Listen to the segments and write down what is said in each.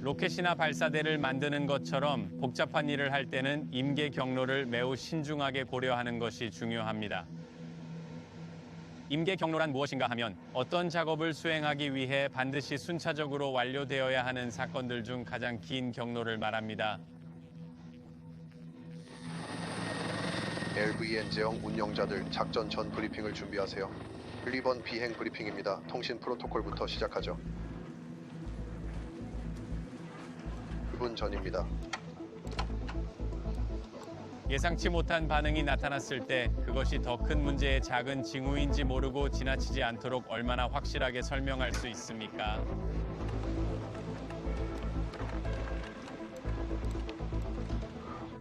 로켓이나 발사대를 만드는 것처럼 복잡한 일을 할 때는 임계 경로를 매우 신중하게 고려하는 것이 중요합니다. 임계 경로란 무엇인가 하면 어떤 작업을 수행하기 위해 반드시 순차적으로 완료되어야 하는 사건들 중 가장 긴 경로를 말합니다. LVN 제형 운영자들 작전 전 브리핑을 준비하세요. 1번 비행 브리핑입니다. 통신 프로토콜부터 시작하죠. 1분 전입니다. 예상치 못한 반응이 나타났을 때 그것이 더 큰 문제의 작은 징후인지 모르고 지나치지 않도록 얼마나 확실하게 설명할 수 있습니까?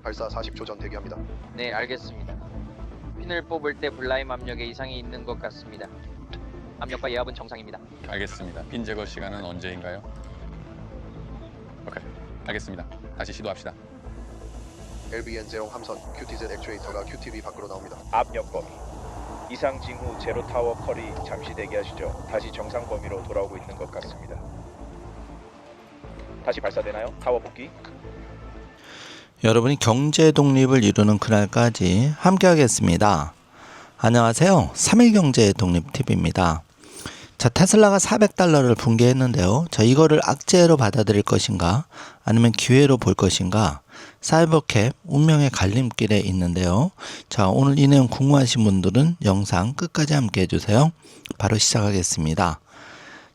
발사 40초 전 대기합니다. 네, 알겠습니다. 핀을 뽑을 때 블라임 압력에 이상이 있는 것 같습니다. 압력과 예압은 정상입니다. 알겠습니다. 핀 제거 시간은 언제인가요? 오케이, 알겠습니다. 다시 시도합시다. LVN 제형 함선 QTZ 액추에이터가 QTV 밖으로 나옵니다. 압력 범위 이상 징후 제로 타워 컬이 잠시 대기하시죠. 다시 정상 범위로 돌아오고 있는 것 같습니다. 다시 발사되나요? 타워 복귀. 여러분이 경제 독립을 이루는 그날까지 함께 하겠습니다. 안녕하세요. 3일 경제 독립 TV입니다. 자, 테슬라가 400달러를 붕괴했는데요. 자, 이거를 악재로 받아들일 것인가 아니면 기회로 볼 것인가, 사이버캡 운명의 갈림길에 있는데요. 자, 오늘 이 내용 궁금하신 분들은 영상 끝까지 함께 해주세요. 바로 시작하겠습니다.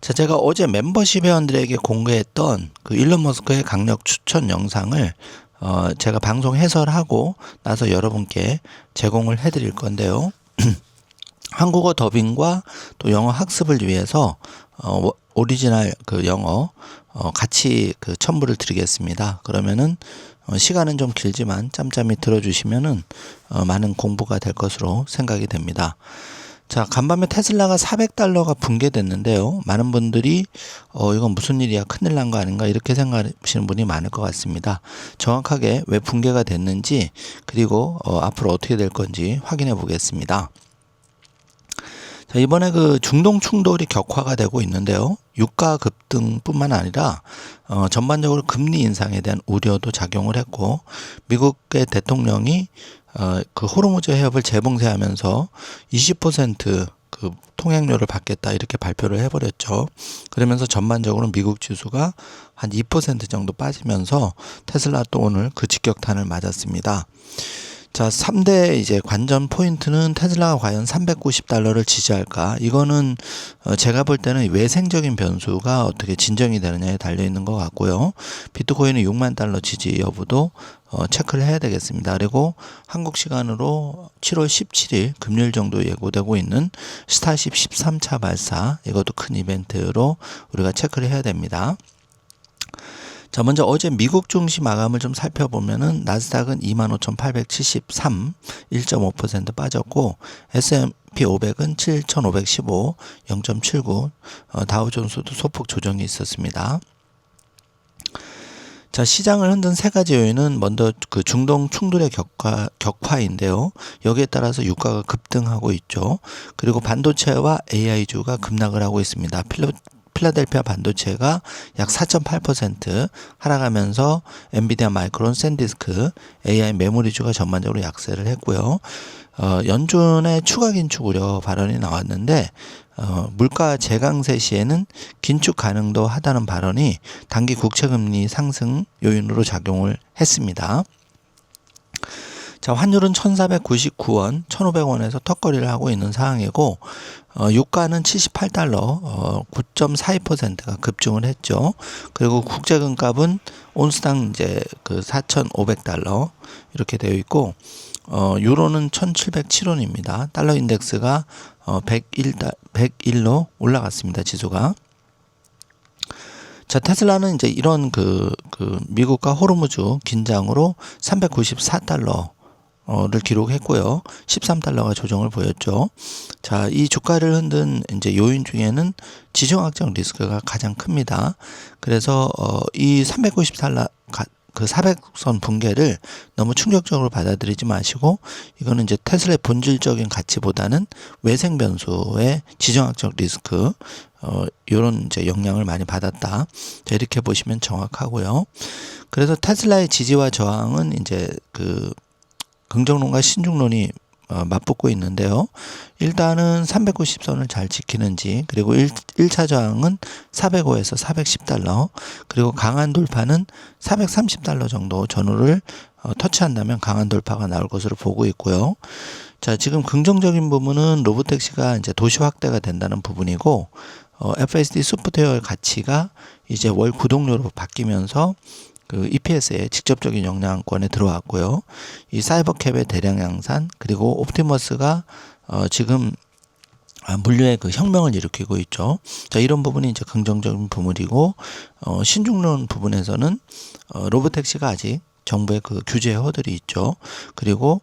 자, 제가 어제 멤버십 회원들에게 공개했던 그 일론 머스크의 강력 추천 영상을 제가 방송 해설하고 나서 여러분께 제공을 해드릴 건데요. 한국어 더빙과 또 영어 학습을 위해서 오리지널 그 영어 같이 그 첨부를 드리겠습니다. 그러면은 시간은 좀 길지만 짬짬이 들어주시면은 많은 공부가 될 것으로 생각이 됩니다. 자, 간밤에 테슬라가 400달러가 붕괴됐는데요. 많은 분들이 이건 무슨 일이야, 큰일 난 거 아닌가 이렇게 생각하시는 분이 많을 것 같습니다. 정확하게 왜 붕괴가 됐는지 그리고 앞으로 어떻게 될 건지 확인해 보겠습니다. 자, 이번에 그 중동 충돌이 격화가 되고 있는데요. 유가 급등뿐만 아니라 전반적으로 금리 인상에 대한 우려도 작용을 했고, 미국의 대통령이 그 호르무즈 해협을 재봉쇄하면서 20% 그 통행료를 받겠다 이렇게 발표를 해버렸죠. 그러면서 전반적으로 미국 지수가 한 2% 정도 빠지면서 테슬라 또 오늘 그 직격탄을 맞았습니다. 자, 3대 이제 관전 포인트는 테슬라가 과연 390달러를 지지할까? 이거는 제가 볼 때는 외생적인 변수가 어떻게 진정이 되느냐에 달려 있는 것 같고요. 비트코인은 6만 달러 지지 여부도 체크를 해야 되겠습니다. 그리고 한국 시간으로 7월 17일 금요일 정도 예고되고 있는 스타쉽 13차 발사, 이것도 큰 이벤트로 우리가 체크를 해야 됩니다. 자, 먼저 어제 미국 증시 마감을 좀 살펴보면은 나스닥은 25,873, 1.5% 빠졌고, S&P 500은 7,515, 0.79, 다우존스도 소폭 조정이 있었습니다. 자, 시장을 흔든 세 가지 요인은 먼저 그 중동 충돌의 격화인데요. 여기에 따라서 유가가 급등하고 있죠. 그리고 반도체와 AI주가 급락을 하고 있습니다. 필라델피아 반도체가 약 4.8% 하락하면서 엔비디아, 마이크론, 샌디스크, AI 메모리주가 전반적으로 약세를 했고요. 연준의 추가 긴축 우려 발언이 나왔는데 물가 재강세 시에는 긴축 가능도 하다는 발언이 단기 국채금리 상승 요인으로 작용을 했습니다. 자, 환율은 1,499원, 1,500원에서 턱걸이를 하고 있는 상황이고, 유가는 78달러, 9.42%가 급증을 했죠. 그리고 국제금값은 온스당 이제 그 4,500달러 이렇게 되어 있고, 유로는 1,707원입니다. 달러 인덱스가 101로 올라갔습니다. 지수가. 자, 테슬라는 이제 이런 그 미국과 호르무즈 긴장으로 394달러 를 기록했고요. 13달러가 조정을 보였죠. 자, 이 주가를 흔든 이제 요인 중에는 지정학적 리스크가 가장 큽니다. 그래서 이 그 400선 붕괴를 너무 충격적으로 받아들이지 마시고 이거는 이제 테슬라의 본질적인 가치보다는 외생 변수의 지정학적 리스크 요런 이제 영향을 많이 받았다. 자, 이렇게 보시면 정확하고요. 그래서 테슬라의 지지와 저항은 이제 그 긍정론과 신중론이 맞붙고 있는데요. 일단은 390선을 잘 지키는지, 그리고 1차 저항은 405에서 410달러, 그리고 강한 돌파는 430달러 정도 전후를 터치한다면 강한 돌파가 나올 것으로 보고 있고요. 자, 지금 긍정적인 부분은 로보택시가 이제 도시 확대가 된다는 부분이고, FSD 소프트웨어의 가치가 이제 월 구독료로 바뀌면서 그 EPS에 직접적인 영향권에 들어왔고요. 이 사이버캡의 대량 양산, 그리고 옵티머스가 지금 물류의 그 혁명을 일으키고 있죠. 자, 이런 부분이 이제 긍정적인 부분이고, 신중론 부분에서는 로보택시가 아직 정부의 그 규제 허들이 있죠. 그리고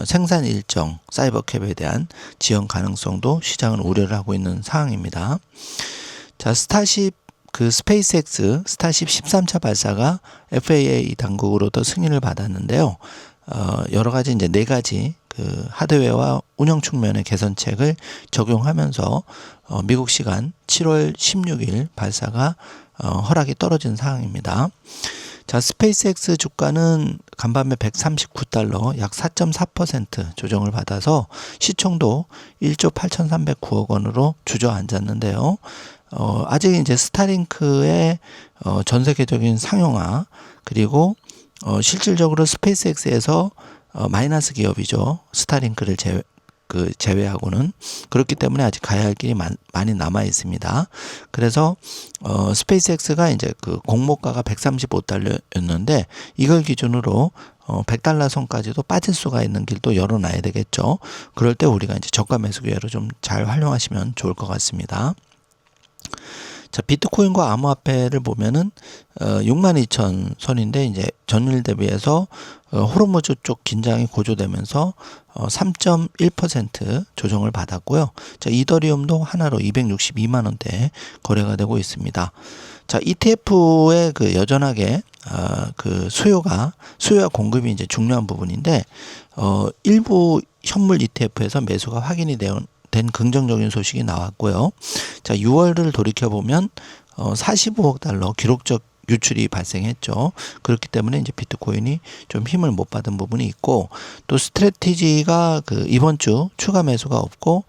생산 일정, 사이버캡에 대한 지연 가능성도 시장은 우려를 하고 있는 상황입니다. 자, 그 스페이스X 스타쉽 13차 발사가 FAA 당국으로부터 승인을 받았는데요. 여러 가지 이제 4가지 그 하드웨어와 운영 측면의 개선책을 적용하면서 미국 시간 7월 16일 발사가 허락이 떨어진 상황입니다. 자, 스페이스X 주가는 간밤에 139달러, 약 4.4% 조정을 받아서 시총도 1조 8,309억 원으로 주저앉았는데요. 아직 이제 스타링크의 전 세계적인 상용화, 그리고 실질적으로 스페이스X에서 마이너스 기업이죠. 스타링크를 제외하고는. 그렇기 때문에 아직 가야 할 길이 많이 남아 있습니다. 그래서 스페이스X가 이제 그 공모가가 135달러였는데 이걸 기준으로 100달러 선까지도 빠질 수가 있는 길도 열어놔야 되겠죠. 그럴 때 우리가 이제 저가 매수 기회로 좀 잘 활용하시면 좋을 것 같습니다. 자, 비트코인과 암호화폐를 보면은 62,000선인데 이제 전일 대비해서 호르무즈 쪽 긴장이 고조되면서 3.1% 조정을 받았고요. 자, 이더리움도 하나로 262만 원대 거래가 되고 있습니다. 자, ETF의 그 여전하게 그 수요와 공급이 이제 중요한 부분인데 일부 현물 ETF에서 매수가 확인이 된 긍정적인 소식이 나왔고요. 자, 6월을 돌이켜보면 45억 달러 기록적 유출이 발생했죠. 그렇기 때문에 이제 비트코인이 좀 힘을 못 받은 부분이 있고, 또 스트래티지가 그 이번 주 추가 매수가 없고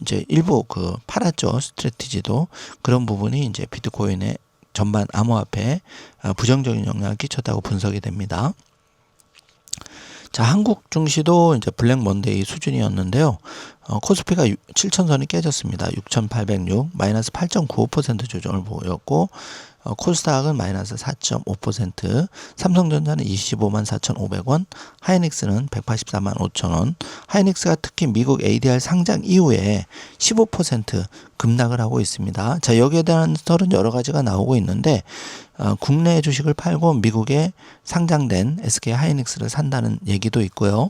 이제 일부 그 팔았죠. 스트래티지도. 그런 부분이 이제 비트코인의 전반 암호화폐에 부정적인 영향을 끼쳤다고 분석이 됩니다. 자, 한국 증시도 이제 블랙 먼데이 수준이었는데요. 코스피가 7,000선이 깨졌습니다. 6,806, 마이너스 8.95% 조정을 보였고, 코스닥은 마이너스 4.5%, 삼성전자는 25만 4,500원, 하이닉스는 184만 5천원. 하이닉스가 특히 미국 ADR 상장 이후에 15% 급락을 하고 있습니다. 자, 여기에 대한 설은 여러 가지가 나오고 있는데, 국내 주식을 팔고 미국에 상장된 SK 하이닉스를 산다는 얘기도 있고요.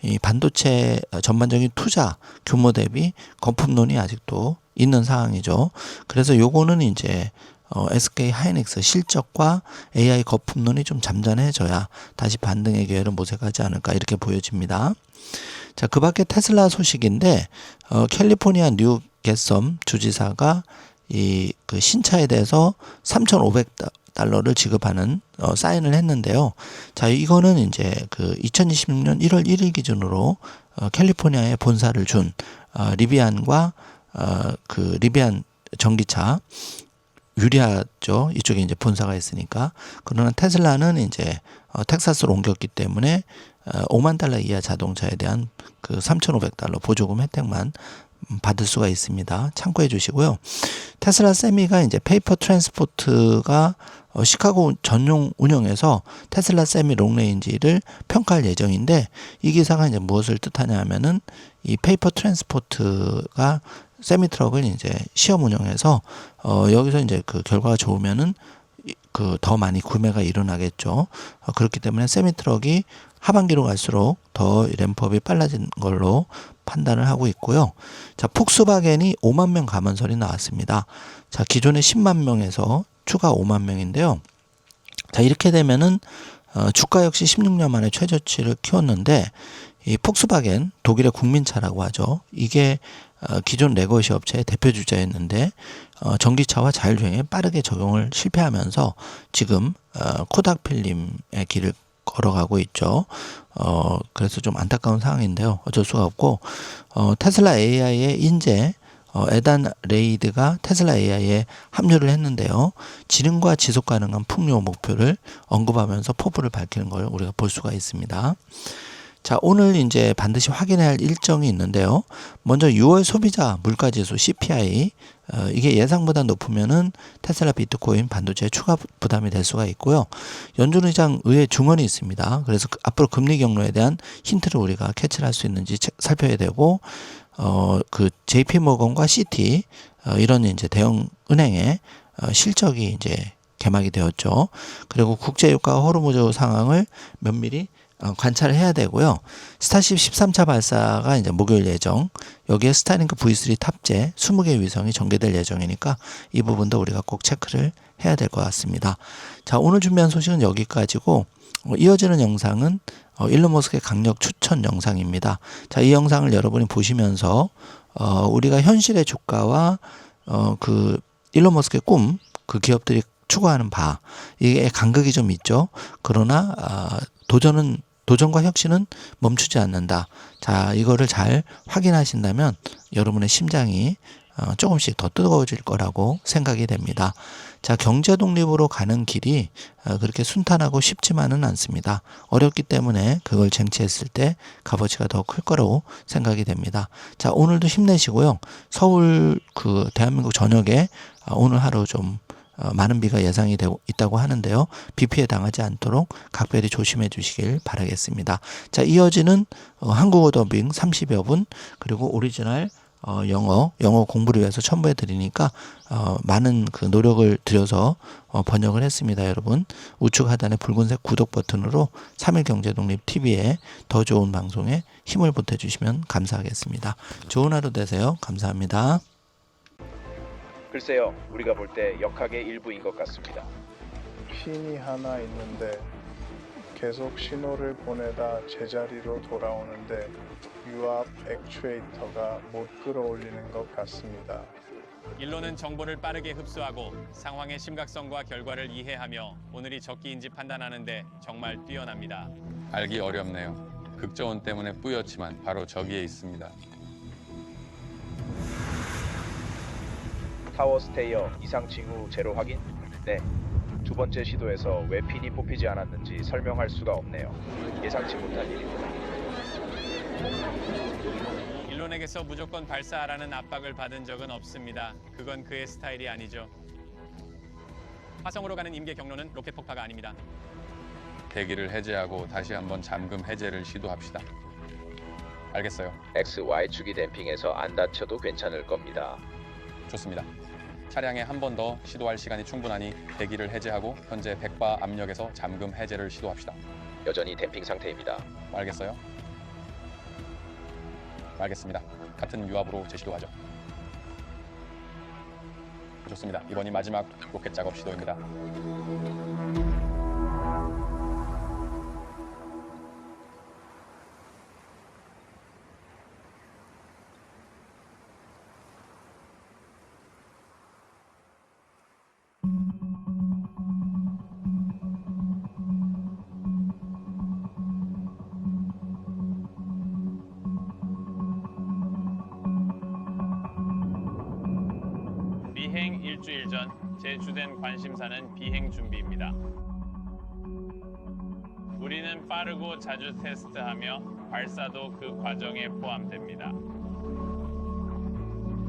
이 반도체 전반적인 투자 규모 대비 거품론이 아직도 있는 상황이죠. 그래서 요거는 이제 SK 하이닉스 실적과 AI 거품론이 좀 잠잠해져야 다시 반등의 기회를 모색하지 않을까 이렇게 보여집니다. 자, 그 밖에 테슬라 소식인데 캘리포니아 뉴 겟섬 주지사가 이 그 신차에 대해서 3,500달러를 지급하는 사인을 했는데요. 자, 이거는 이제 그 2026년 1월 1일 기준으로 캘리포니아에 본사를 준 리비안과 그 리비안 전기차 유리하죠. 이쪽에 이제 본사가 있으니까. 그러나 테슬라는 이제 텍사스로 옮겼기 때문에 5만 달러 이하 자동차에 대한 그 3,500달러 보조금 혜택만 받을 수가 있습니다. 참고해 주시고요. 테슬라 세미가 이제 페이퍼 트랜스포트가 시카고 전용 운영에서 테슬라 세미 롱레인지를 평가할 예정인데, 이 기사가 이제 무엇을 뜻하냐 하면은 이 페이퍼 트랜스포트가 세미 트럭을 이제 시험 운영해서 여기서 이제 그 결과가 좋으면은 그 더 많이 구매가 일어나겠죠. 그렇기 때문에 세미 트럭이 하반기로 갈수록 더 램프업이 빨라진 걸로 판단을 하고 있고요. 자, 폭스바겐이 5만 명 감원설이 나왔습니다. 자, 기존에 10만 명에서 추가 5만 명인데요. 자, 이렇게 되면은 주가 역시 16년 만에 최저치를 키웠는데 이 폭스바겐 독일의 국민차라고 하죠. 이게 기존 레거시 업체의 대표 주자였는데 전기차와 자율주행에 빠르게 적용을 실패하면서 지금 코닥 필름의 길을 걸어가고 있죠. 그래서 좀 안타까운 상황인데요. 어쩔 수가 없고 테슬라 AI의 인재 에단 레이드가 테슬라 AI에 합류를 했는데요. 지능과 지속 가능한 풍요 목표를 언급하면서 포부를 밝히는 걸 우리가 볼 수가 있습니다. 자, 오늘 이제 반드시 확인해야 할 일정이 있는데요. 먼저 6월 소비자 물가지수 CPI 이게 예상보다 높으면은 테슬라 비트코인 반도체에 추가 부담이 될 수가 있고요. 연준 의장 의회 증언이 있습니다. 그래서 앞으로 금리 경로에 대한 힌트를 우리가 캐치를 할 수 있는지 살펴야 되고 그 JP 모건과 시티 이런 이제 대형 은행의 실적이 이제 개막이 되었죠. 그리고 국제 유가 호르무즈 상황을 면밀히 관찰을 해야 되고요. 스타쉽 13차 발사가 이제 목요일 예정. 여기에 스타링크 V3 탑재 20개 위성이 전개될 예정이니까 이 부분도 우리가 꼭 체크를 해야 될 것 같습니다. 자, 오늘 준비한 소식은 여기까지고 이어지는 영상은 일론 머스크의 강력 추천 영상입니다. 자, 이 영상을 여러분이 보시면서 우리가 현실의 주가와 그 일론 머스크의 꿈, 그 기업들이 추구하는 바 이게 간극이 좀 있죠. 그러나 도전과 혁신은 멈추지 않는다. 자, 이거를 잘 확인하신다면 여러분의 심장이 조금씩 더 뜨거워질 거라고 생각이 됩니다. 자, 경제 독립으로 가는 길이 그렇게 순탄하고 쉽지만은 않습니다. 어렵기 때문에 그걸 쟁취했을 때 값어치가 더 클 거라고 생각이 됩니다. 자, 오늘도 힘내시고요. 서울 그 대한민국 전역에 오늘 하루 좀 많은 비가 예상이 되고 있다고 하는데요. 비 피해 당하지 않도록 각별히 조심해 주시길 바라겠습니다. 자, 이어지는 한국어 더빙 30여 분 그리고 오리지널 영어 공부를 위해서 첨부해 드리니까 많은 그 노력을 들여서 번역을 했습니다. 여러분 우측 하단의 붉은색 구독 버튼으로 3일 경제독립 TV에 더 좋은 방송에 힘을 보태주시면 감사하겠습니다. 좋은 하루 되세요. 감사합니다. 글쎄요, 우리가 볼 때 역학의 일부인 것 같습니다. 핀이 하나 있는데 계속 신호를 보내다 제자리로 돌아오는데 유압 액추에이터가 못 끌어올리는 것 같습니다. 일론은 정보를 빠르게 흡수하고 상황의 심각성과 결과를 이해하며 오늘이 적기인지 판단하는데 정말 뛰어납니다. 알기 어렵네요. 극저온 때문에 뿌옇지만 바로 저기에 있습니다. 타워 스테이어 이상 징후 제로 확인? 네. 두 번째 시도에서 왜 핀이 뽑히지 않았는지 설명할 수가 없네요. 예상치 못한 일입니다. 일론에게서 무조건 발사하라는 압박을 받은 적은 없습니다. 그건 그의 스타일이 아니죠. 화성으로 가는 임계 경로는 로켓 폭파가 아닙니다. 대기를 해제하고 다시 한번 잠금 해제를 시도합시다. 알겠어요. XY축이 댐핑해서 안 다쳐도 괜찮을 겁니다. 좋습니다. 차량에 한 번 더 시도할 시간이 충분하니 대기를 해제하고 현재 100바 압력에서 잠금 해제를 시도합시다. 여전히 댐핑 상태입니다. 알겠어요? 알겠습니다. 같은 유압으로 재시도하죠. 좋습니다. 이번이 마지막 로켓 작업 시도입니다. 비행 일주일 전 제 주된 관심사는 비행 준비입니다. 우리는 빠르고 자주 테스트하며 발사도 그 과정에 포함됩니다.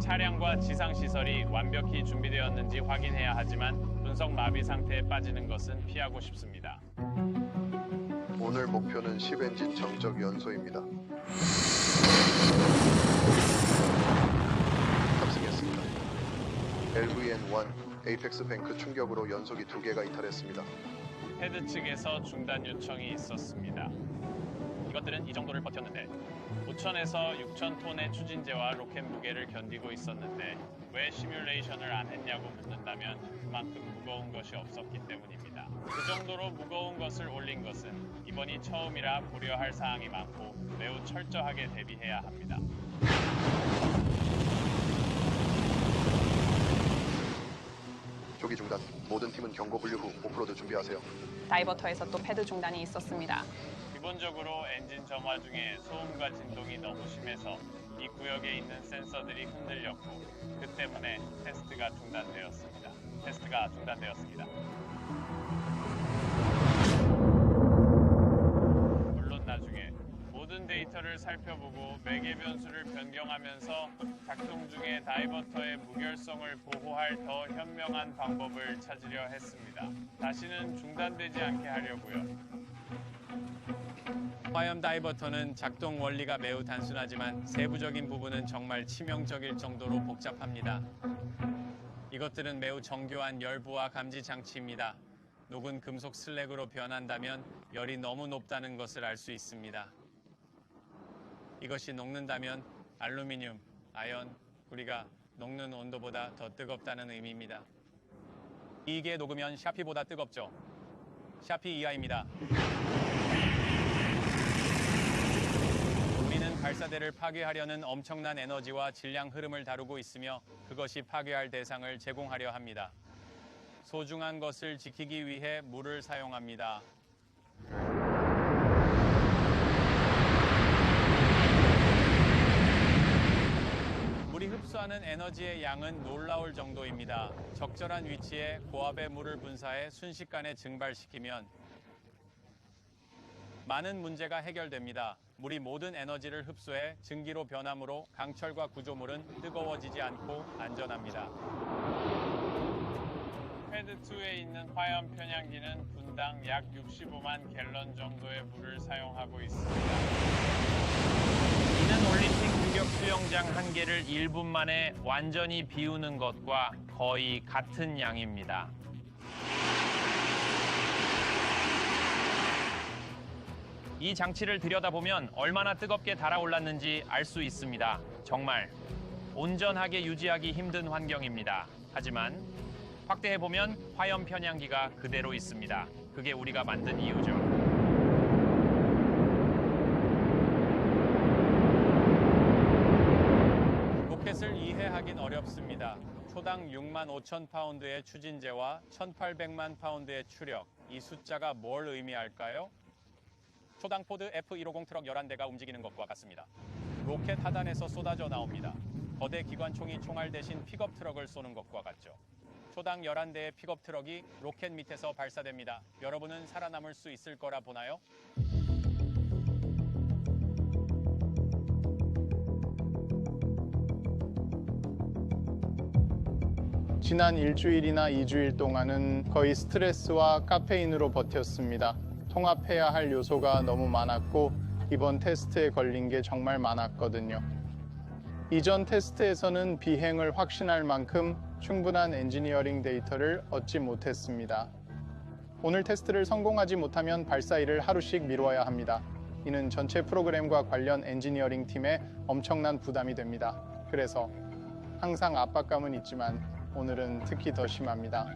차량과 지상 시설이 완벽히 준비되었는지 확인해야 하지만 분석 마비 상태에 빠지는 것은 피하고 싶습니다. 오늘 목표는 10엔진 정적 연소입니다. 탑승했습니다. LVN-1 에이펙스 뱅크 충격으로 연속이 2개가 이탈했습니다. 헤드 측에서 중단 요청이 있었습니다. 이것들은 이 정도를 버텼는데 5,000에서 6,000톤의 추진제와 로켓 무게를 견디고 있었는데 왜 시뮬레이션을 안 했냐고 묻는다면 그만큼 무거운 것이 없었기 때문입니다. 그 정도로 무거운 것을 올린 것은 이번이 처음이라 고려할 사항이 많고 매우 철저하게 대비해야 합니다. 조기 중단. 모든 팀은 경고 분류 후 오프로드 준비하세요. 다이버터에서 또 패드 중단이 있었습니다. 기본적으로 엔진 점화 중에 소음과 진동이 너무 심해서 이 구역에 있는 센서들이 흔들렸고 그 때문에 테스트가 중단되었습니다. 물론 나중에 모든 데이터를 살펴보고 매개 변수를 변경하면서 작동 중에 다이버터의 무결성을 보호할 더 현명한 방법을 찾으려 했습니다. 다시는 중단되지 않게 하려고요. 화염 다이버터는 작동 원리가 매우 단순하지만 세부적인 부분은 정말 치명적일 정도로 복잡합니다. 이것들은 매우 정교한 열부와 감지 장치입니다. 녹은 금속 슬랙으로 변한다면 열이 너무 높다는 것을 알 수 있습니다. 이것이 녹는다면 알루미늄, 아연, 구리가 녹는 온도보다 더 뜨겁다는 의미입니다. 이게 녹으면 샤피보다 뜨겁죠. 샤피 이하입니다. 우리는 발사대를 파괴하려는 엄청난 에너지와 질량 흐름을 다루고 있으며 그것이 파괴할 대상을 제공하려 합니다. 소중한 것을 지키기 위해 물을 사용합니다. 물이 흡수하는 에너지의 양은 놀라울 정도입니다. 적절한 위치에 고압의 물을 분사해 순식간에 증발시키면 많은 문제가 해결됩니다. 물이 모든 에너지를 흡수해 증기로 변함으로 강철과 구조물은 뜨거워지지 않고 안전합니다. 패드2에 있는 화염 편향기는 분당 약 65만 갤런 정도의 물을 사용하고 있습니다. 이는 올림픽 유격 수영장 한 개를 1분 만에 완전히 비우는 것과 거의 같은 양입니다. 이 장치를 들여다보면 얼마나 뜨겁게 달아올랐는지 알 수 있습니다. 정말 온전하게 유지하기 힘든 환경입니다. 하지만 확대해보면 화염 편향기가 그대로 있습니다. 그게 우리가 만든 이유죠. 로켓을 이해하긴 어렵습니다. 초당 6만 5천 파운드의 추진제와 1,800만 파운드의 추력. 이 숫자가 뭘 의미할까요? 초당 포드 F150 트럭 11대가 움직이는 것과 같습니다. 로켓 하단에서 쏟아져 나옵니다. 거대 기관총이 총알 대신 픽업 트럭을 쏘는 것과 같죠. 초당 11대의 픽업 트럭이 로켓 밑에서 발사됩니다. 여러분은 살아남을 수 있을 거라 보나요? 지난 일주일이나 2주일 동안은 거의 스트레스와 카페인으로 버텼습니다. 통합해야 할 요소가 너무 많았고 이번 테스트에 걸린 게 정말 많았거든요. 이전 테스트에서는 비행을 확신할 만큼 충분한 엔지니어링 데이터를 얻지 못했습니다. 오늘 테스트를 성공하지 못하면 발사일을 하루씩 미뤄야 합니다. 이는 전체 프로그램과 관련 엔지니어링 팀에 엄청난 부담이 됩니다. 그래서 항상 압박감은 있지만 오늘은 특히 더 심합니다.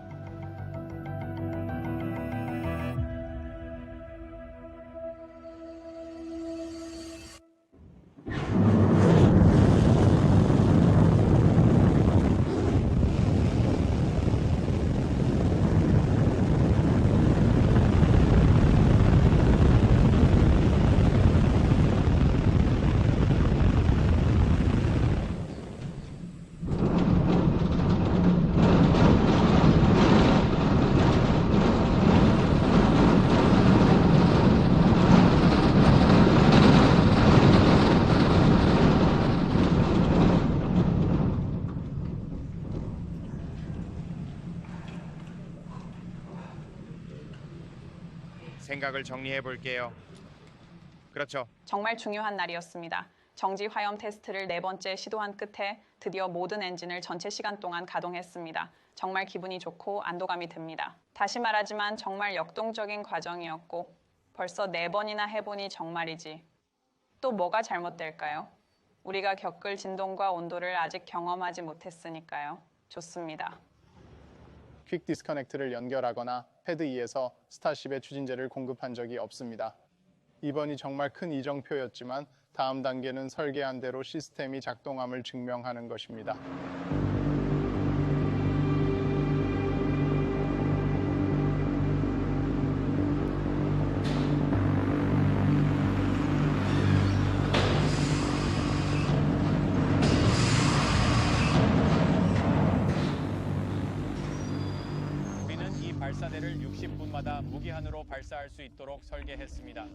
생각을 정리해 볼게요. 그렇죠. 정말 중요한 날이었습니다. 정지 화염 테스트를 4번째 시도한 끝에 드디어 모든 엔진을 전체 시간 동안 가동했습니다. 정말 기분이 좋고 안도감이 듭니다. 다시 말하지만 정말 역동적인 과정이었고 벌써 4번이나 해보니 정말이지. 또 뭐가 잘못될까요? 우리가 겪을 진동과 온도를 아직 경험하지 못했으니까요. 좋습니다. 퀵 디스커넥트를 연결하거나 패드 2에서 스타쉽에 추진제를 공급한 적이 없습니다. 이번이 정말 큰 이정표였지만 다음 단계는 설계한 대로 시스템이 작동함을 증명하는 것입니다. 우리는 이 발사대를 60분마다 무기한으로 발사할 수 있도록 설계했습니다.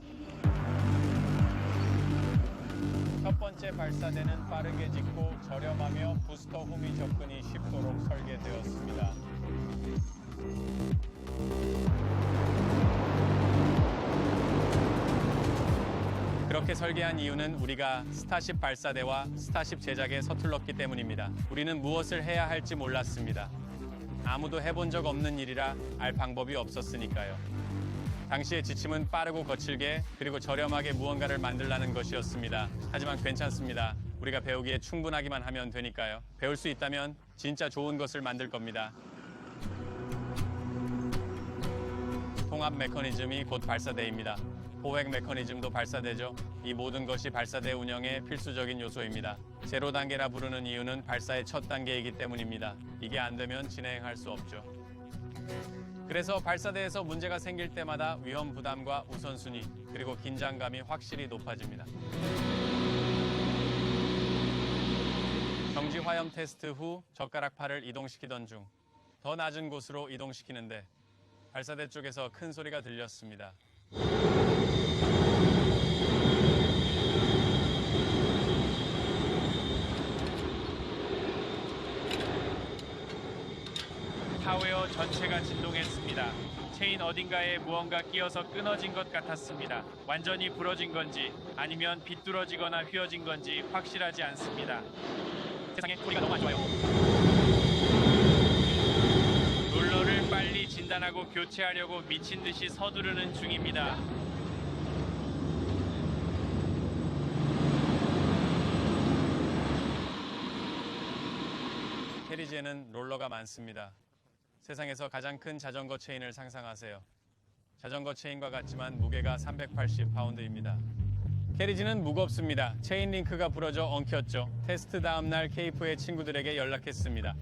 첫 번째 발사대는 빠르게 짓고 저렴하며 부스터 후미 접근이 쉽도록 설계되었습니다. 그렇게 설계한 이유는 우리가 스타쉽 발사대와 스타쉽 제작에 서툴렀기 때문입니다. 우리는 무엇을 해야 할지 몰랐습니다. 아무도 해본 적 없는 일이라 알 방법이 없었으니까요. 당시의 지침은 빠르고 거칠게 그리고 저렴하게 무언가를 만들라는 것이었습니다. 하지만 괜찮습니다. 우리가 배우기에 충분하기만 하면 되니까요. 배울 수 있다면 진짜 좋은 것을 만들 겁니다. 통합 메커니즘이 곧 발사대입니다. 포획 메커니즘도 발사대죠. 이 모든 것이 발사대 운영의 필수적인 요소입니다. 제로 단계라 부르는 이유는 발사의 첫 단계이기 때문입니다. 이게 안 되면 진행할 수 없죠. 그래서 발사대에서 문제가 생길 때마다 위험 부담과 우선순위, 그리고 긴장감이 확실히 높아집니다. 정지 화염 테스트 후 젓가락팔을 이동시키던 중 더 낮은 곳으로 이동시키는데 발사대 쪽에서 큰 소리가 들렸습니다. 타웨어 전체가 진동했습니다. 체인 어딘가에 무언가 끼어서 끊어진 것 같았습니다. 완전히 부러진 건지 아니면 비뚤어지거나 휘어진 건지 확실하지 않습니다. 세상에 소리가 너무 안 좋아요. 롤러를 빨리 진단하고 교체하려고 미친 듯이 서두르는 중입니다. 캐리지에는 롤러가 많습니다. 세상에서 가장 큰 자전거 체인을 상상하세요. 자전거 체인과 같지만 무게가 380파운드입니다. 캐리지는 무겁습니다. 체인 링크가 부러져 엉켰죠. 테스트 다음 날 케이프의 친구들에게 연락했습니다.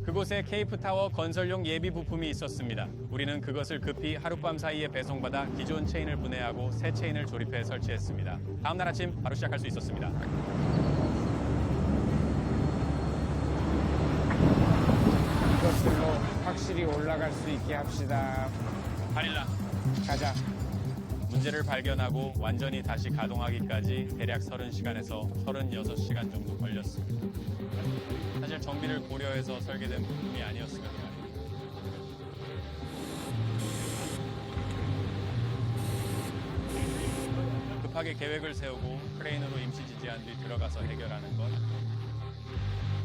그곳에 케이프 타워 건설용 예비 부품이 있었습니다. 우리는 그것을 급히 하룻밤 사이에 배송받아 기존 체인을 분해하고 새 체인을 조립해 설치했습니다. 다음 날 아침 바로 시작할 수 있었습니다. 이것들로 확실히 올라갈 수 있게 합시다. 바닐라. 가자. 문제를 발견하고 완전히 다시 가동하기까지 대략 30시간에서 36시간 정도 걸렸습니다. 사실 정비를 고려해서 설계된 부품이 아니었으면 말입니다. 급하게 계획을 세우고 크레인으로 임시 지지한 뒤 들어가서 해결하는 건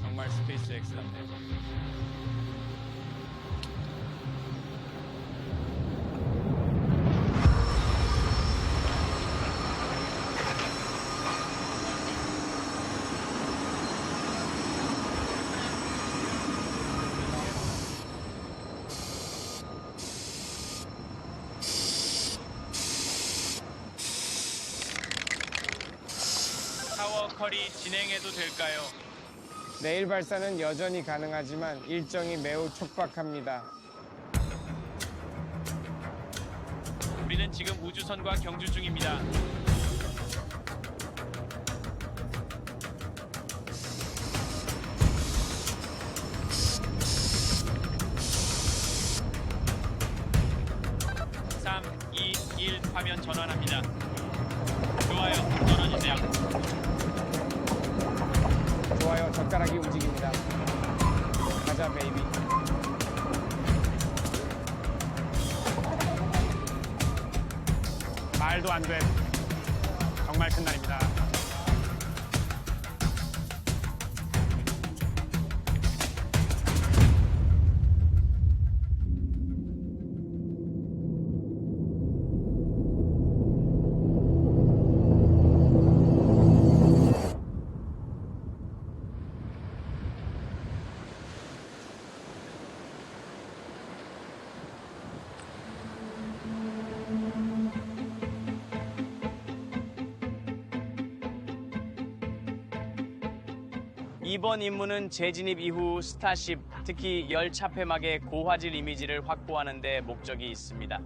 정말 스페이스X답네요. 타워 컬이 진행해도 될까요? 내일 발사는 여전히 가능하지만 일정이 매우 촉박합니다. 우리는 지금 우주선과 경주 중입니다. 화면 전환합니다. 좋아요, 떨어지세요. 좋아요, 젓가락이 움직입니다. 가자, 베이비. 말도 안 돼. 정말 큰 날입니다. 이번 임무는 재진입 이후 스타쉽, 특히 열 차폐막의 고화질 이미지를 확보하는 데 목적이 있습니다.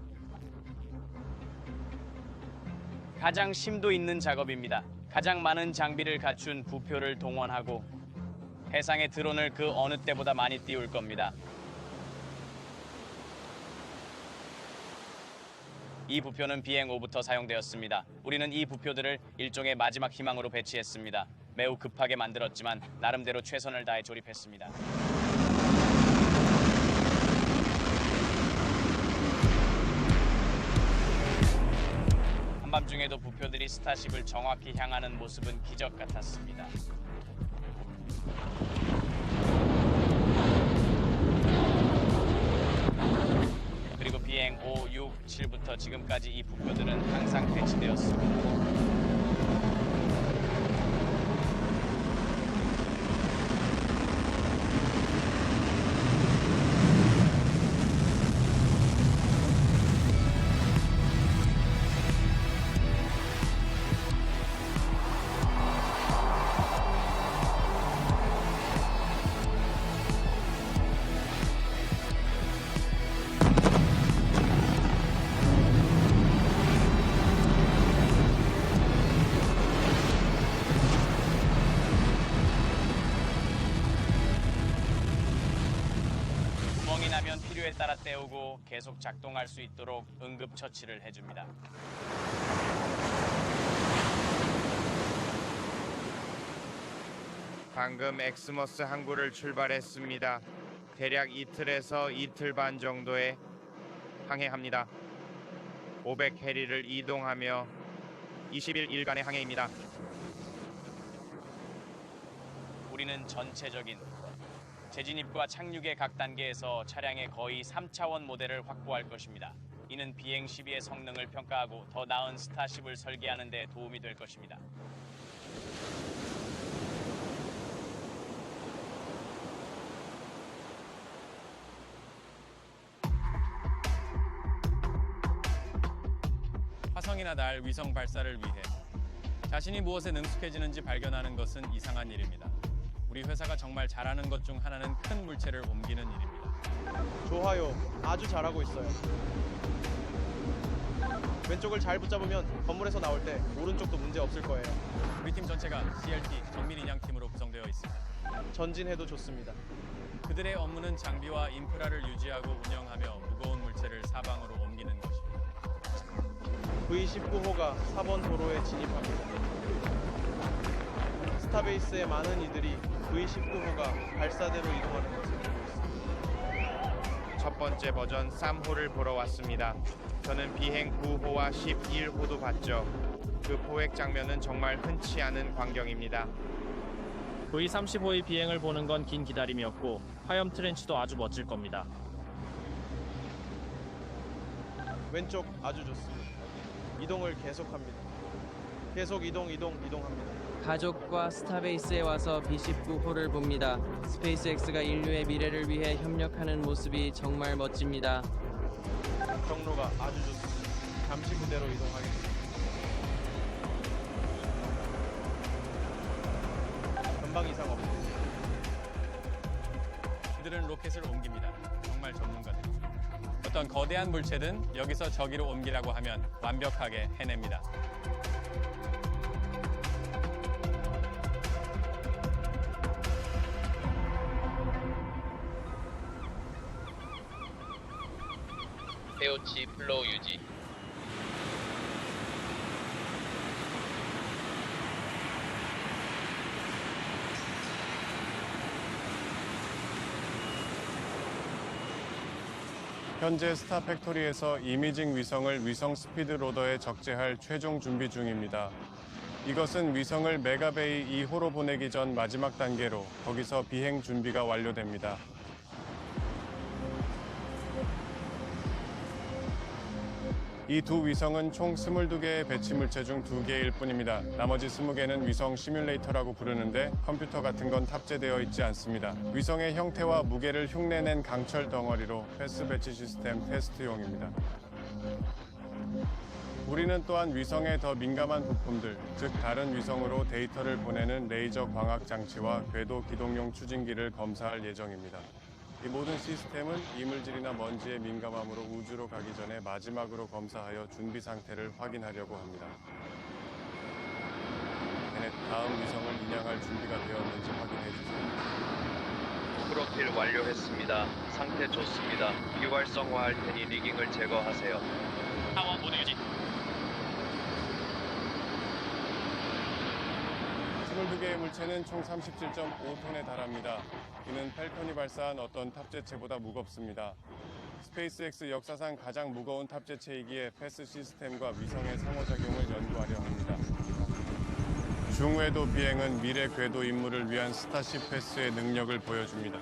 가장 심도 있는 작업입니다. 가장 많은 장비를 갖춘 부표를 동원하고 해상의 드론을 그 어느 때보다 많이 띄울 겁니다. 이 부표는 비행 후부터 사용되었습니다. 우리는 이 부표들을 일종의 마지막 희망으로 배치했습니다. 매우 급하게 만들었지만 나름대로 최선을 다해 조립했습니다. 한밤중에도 부표들이 스타쉽을 정확히 향하는 모습은 기적 같았습니다. 그리고 비행 5, 6, 7부터 지금까지 이 부표들은 항상 배치되었습니다. 구멍이 나면 필요에 따라 떼우고 계속 작동할 수 있도록 응급처치를 해줍니다. 방금 엑스머스 항구를 출발했습니다. 대략 이틀에서 이틀 반 정도에 항해합니다. 500 해리를 이동하며 20일간의 항해입니다. 우리는 전체적인 재진입과 착륙의 각 단계에서 차량의 거의 3차원 모델을 확보할 것입니다. 이는 비행 시비의 성능을 평가하고 더 나은 스타쉽을 설계하는 데 도움이 될 것입니다. 화성이나 달 위성 발사를 위해 자신이 무엇에 능숙해지는지 발견하는 것은 이상한 일입니다. 우리 회사가 정말 잘하는 것 중 하나는 큰 물체를 옮기는 일입니다. 좋아요. 아주 잘하고 있어요. 왼쪽을 잘 붙잡으면 건물에서 나올 때 오른쪽도 문제 없을 거예요. 우리 팀 전체가 CLT 정밀 인양팀으로 구성되어 있습니다. 전진해도 좋습니다. 그들의 업무는 장비와 인프라를 유지하고 운영하며 무거운 물체를 사방으로 옮기는 것입니다. V19호가 4번 도로에 진입합니다. 스타베이스의 많은 이들이 V19호가 발사대로 이동하는 것을 보고 있습니다. 첫 번째 버전 3호를 보러 왔습니다. 저는 비행 9호와 11호도 봤죠. 그 포획 장면은 정말 흔치 않은 광경입니다. V35의 비행을 보는 건 긴 기다림이었고 화염 트렌치도 아주 멋질 겁니다. 왼쪽 아주 좋습니다. 이동을 계속합니다. 계속 이동합니다. 가족과 스타베이스에 와서 B19호를 봅니다. 스페이스X가 인류의 미래를 위해 협력하는 모습이 정말 멋집니다. 경로가 아주 좋습니다. 잠시 그대로 이동하겠습니다. 전방 이상 없습니다. 그들은 로켓을 옮깁니다. 정말 전문가들이죠. 어떤 거대한 물체든 여기서 저기로 옮기라고 하면 완벽하게 해냅니다. 배우치 플로우 유지. 현재 스타팩토리에서 이미징 위성을 위성 스피드 로더에 적재할 최종 준비 중입니다. 이것은 위성을 메가베이 2호로 보내기 전 마지막 단계로 거기서 비행 준비가 완료됩니다. 이 두 위성은 총 22개의 배치 물체 중 2개일 뿐입니다. 나머지 20개는 위성 시뮬레이터라고 부르는데 컴퓨터 같은 건 탑재되어 있지 않습니다. 위성의 형태와 무게를 흉내낸 강철 덩어리로 패스 배치 시스템 테스트용입니다. 우리는 또한 위성에 더 민감한 부품들, 즉 다른 위성으로 데이터를 보내는 레이저 광학 장치와 궤도 기동용 추진기를 검사할 예정입니다. 이 모든 시스템은 이물질이나 먼지에 민감함으로 우주로 가기 전에 마지막으로 검사하여 준비 상태를 확인하려고 합니다. 베넷, 다음 위성을 인양할 준비가 되었는지 확인해 주세요. 프로필 완료했습니다. 상태 좋습니다. 비활성화할 테니 리깅을 제거하세요. 타워 모두 유지. 22개의 물체는 총 37.5톤에 달합니다. 이는 펠컨이 발사한 어떤 탑재체보다 무겁습니다. 스페이스X 역사상 가장 무거운 탑재체이기에 패스 시스템과 위성의 상호작용을 연구하려 합니다. 중궤도 비행은 미래 궤도 임무를 위한 스타쉽 패스의 능력을 보여줍니다.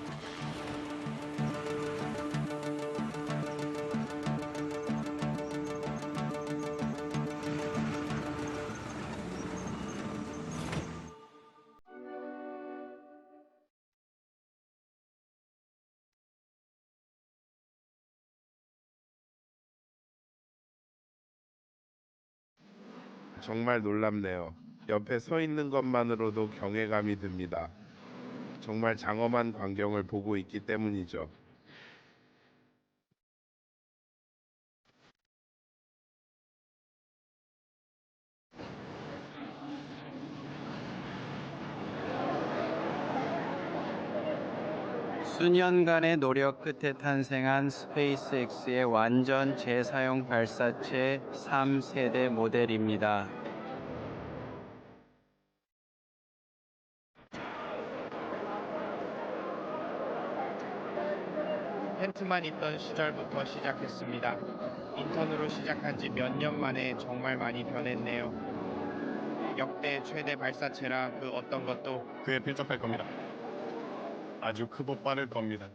정말 놀랍네요. 옆에 서 있는 것만으로도 경외감이 듭니다. 정말 장엄한 광경을 보고 있기 때문이죠. 수년간의 노력 끝에 탄생한 스페이스X의 완전 재사용 발사체 3세대 모델입니다. 텐트만 있던 시절부터 시작했습니다. 인턴으로 시작한 지 몇 년 만에 정말 많이 변했네요. 역대 최대 발사체라 그 어떤 것도 그에 필적할 겁니다. 아주 크고 빠를 겁니다.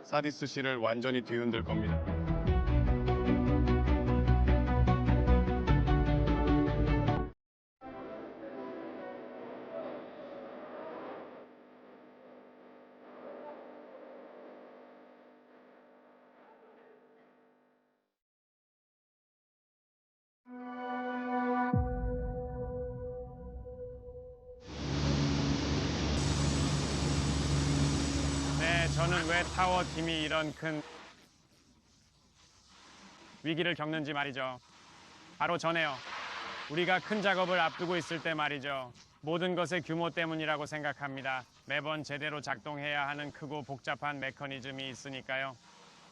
사디스 C를 완전히 뒤흔들 겁니다. 네, 저는 왜 타워 팀이 이런 큰 위기를 겪는지 말이죠. 바로 전에요. 우리가 큰 작업을 앞두고 있을 때 말이죠. 모든 것의 규모 때문이라고 생각합니다. 매번 제대로 작동해야 하는 크고 복잡한 메커니즘이 있으니까요.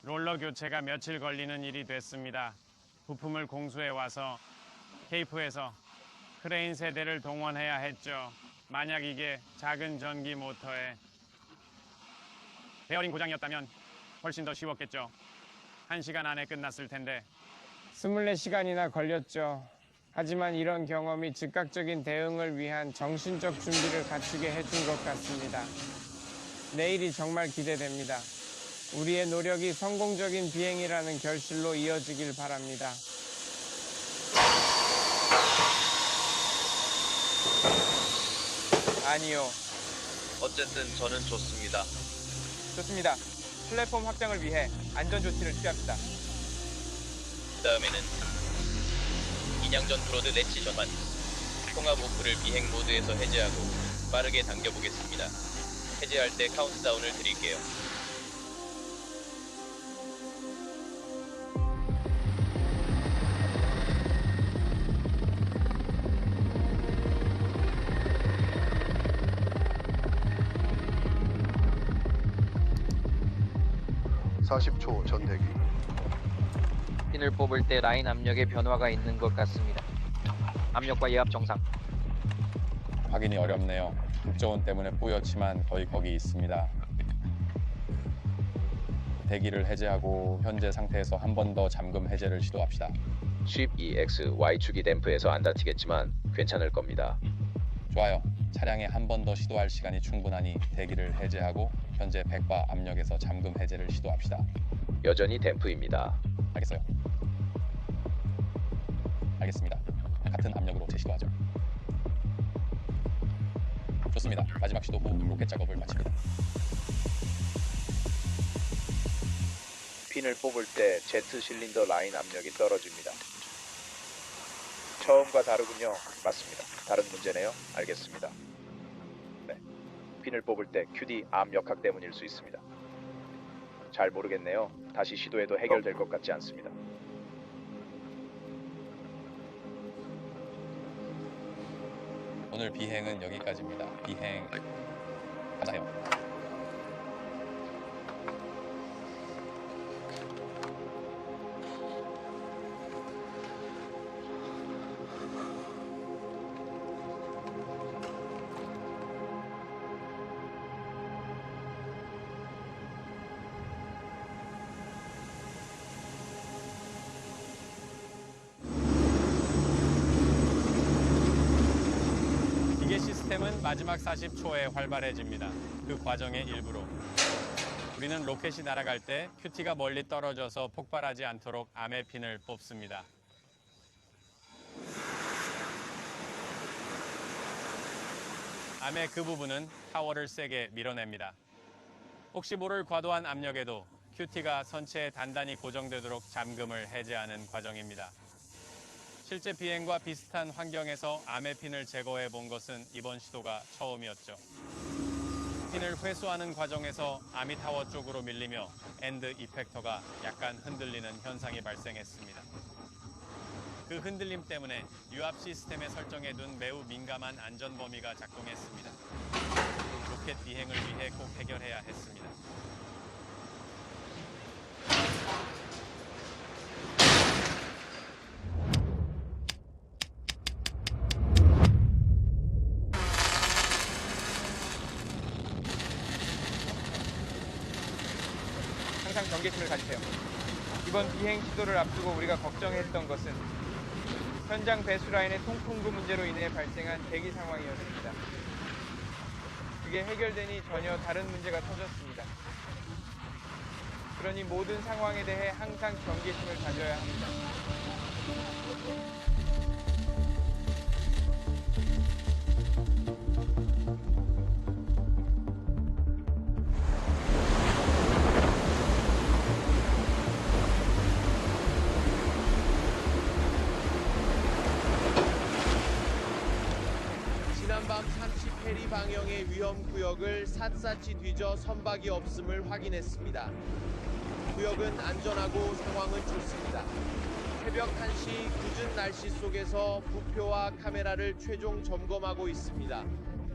롤러 교체가 며칠 걸리는 일이 됐습니다. 부품을 공수해 와서 케이프에서 크레인 세대를 동원해야 했죠. 만약 이게 작은 전기 모터에 베어링 고장이었다면 훨씬 더 쉬웠겠죠. 1시간 안에 끝났을 텐데. 24시간이나 걸렸죠. 하지만 이런 경험이 즉각적인 대응을 위한 정신적 준비를 갖추게 해준 것 같습니다. 내일이 정말 기대됩니다. 우리의 노력이 성공적인 비행이라는 결실로 이어지길 바랍니다. 아니요. 어쨌든 저는 좋습니다. 좋습니다. 플랫폼 확장을 위해 안전 조치를 취합시다. 다음에는 인양전 브로드 렛치 전환. 통합 오프를 비행 모드에서 해제하고 빠르게 당겨보겠습니다. 해제할 때 카운트다운을 드릴게요. (40초) 전 대기. 핀을 뽑을 때 라인 압력에 변화가 있는 것 같습니다. 압력과 예압 정상. 확인이 어렵네요. 국저온 때문에 뿌옇지만 거의 거기 있습니다. 대기를 해제하고 현재 상태에서 한 번 더 잠금 해제를 시도합시다. 쉽 EX Y축이 댐프해서 안 다치겠지만 괜찮을 겁니다. 좋아요. 차량에 한 번 더 시도할 시간이 충분하니 대기를 해제하고 현재 100바 압력에서 잠금 해제를 시도합시다. 여전히 댐프입니다. 알겠어요. 알겠습니다. 같은 압력으로 재시도하죠. 좋습니다. 마지막 시도 후 로켓 작업을 마칩니다. 핀을 뽑을 때 제트 실린더 라인 압력이 떨어집니다. 처음과 다르군요. 맞습니다. 다른 문제네요. 알겠습니다. 네. 핀을 뽑을 때 QD 암 역학 때문일 수 있습니다. 잘 모르겠네요. 다시 시도해도 해결될 것 같지 않습니다. 오늘 비행은 여기까지입니다. 비행 가자요. 기계 시스템은 마지막 40초에 활발해집니다. 그 과정의 일부로 우리는 로켓이 날아갈 때 큐티가 멀리 떨어져서 폭발하지 않도록 암의 핀을 뽑습니다. 암의 그 부분은 타워를 세게 밀어냅니다. 혹시 모를 과도한 압력에도 큐티가 선체에 단단히 고정되도록 잠금을 해제하는 과정입니다. 실제 비행과 비슷한 환경에서 암의 핀을 제거해 본 것은 이번 시도가 처음이었죠. 핀을 회수하는 과정에서 암이 타워 쪽으로 밀리며 엔드 이펙터가 약간 흔들리는 현상이 발생했습니다. 그 흔들림 때문에 유압 시스템에 설정해둔 매우 민감한 안전 범위가 작동했습니다. 로켓 비행을 위해 꼭 해결해야 했습니다. 항상 경계심을 가지세요. 이번 비행 시도를 앞두고 우리가 걱정했던 것은 현장 배수 라인의 통풍구 문제로 인해 발생한 대기 상황이었습니다. 그게 해결되니 전혀 다른 문제가 터졌습니다. 그러니 모든 상황에 대해 항상 경계심을 가져야 합니다. 지난밤 30해리 방향의 위험 구역을 샅샅이 뒤져 선박이 없음을 확인했습니다. 구역은 안전하고 상황은 좋습니다. 새벽 1시 굳은 날씨 속에서 부표와 카메라를 최종 점검하고 있습니다.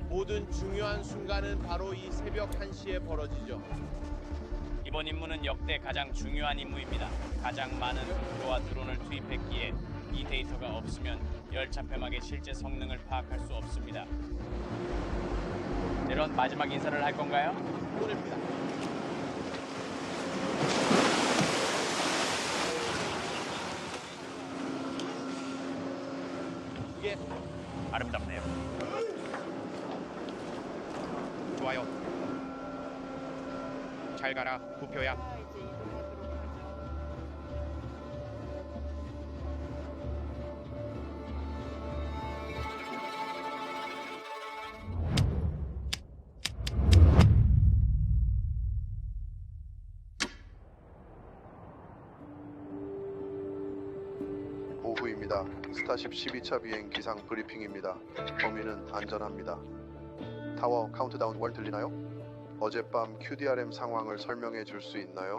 모든 중요한 순간은 바로 이 새벽 1시에 벌어지죠. 이번 임무는 역대 가장 중요한 임무입니다. 가장 많은 부표와 드론을 투입했기에 이 데이터가 없으면 열차 폐막의 실제 성능을 파악할 수 없습니다. 내런 마지막 인사를 할 건가요? 보냅니다. 이게 아름답네요. 좋아요. 잘 가라, 부표야. 오후입니다. 스타쉽 12차 비행 기상 브리핑입니다. 범위는 안전합니다. 타워 카운트다운 월 들리나요? 어젯밤 QDRM 상황을 설명해 줄 수 있나요?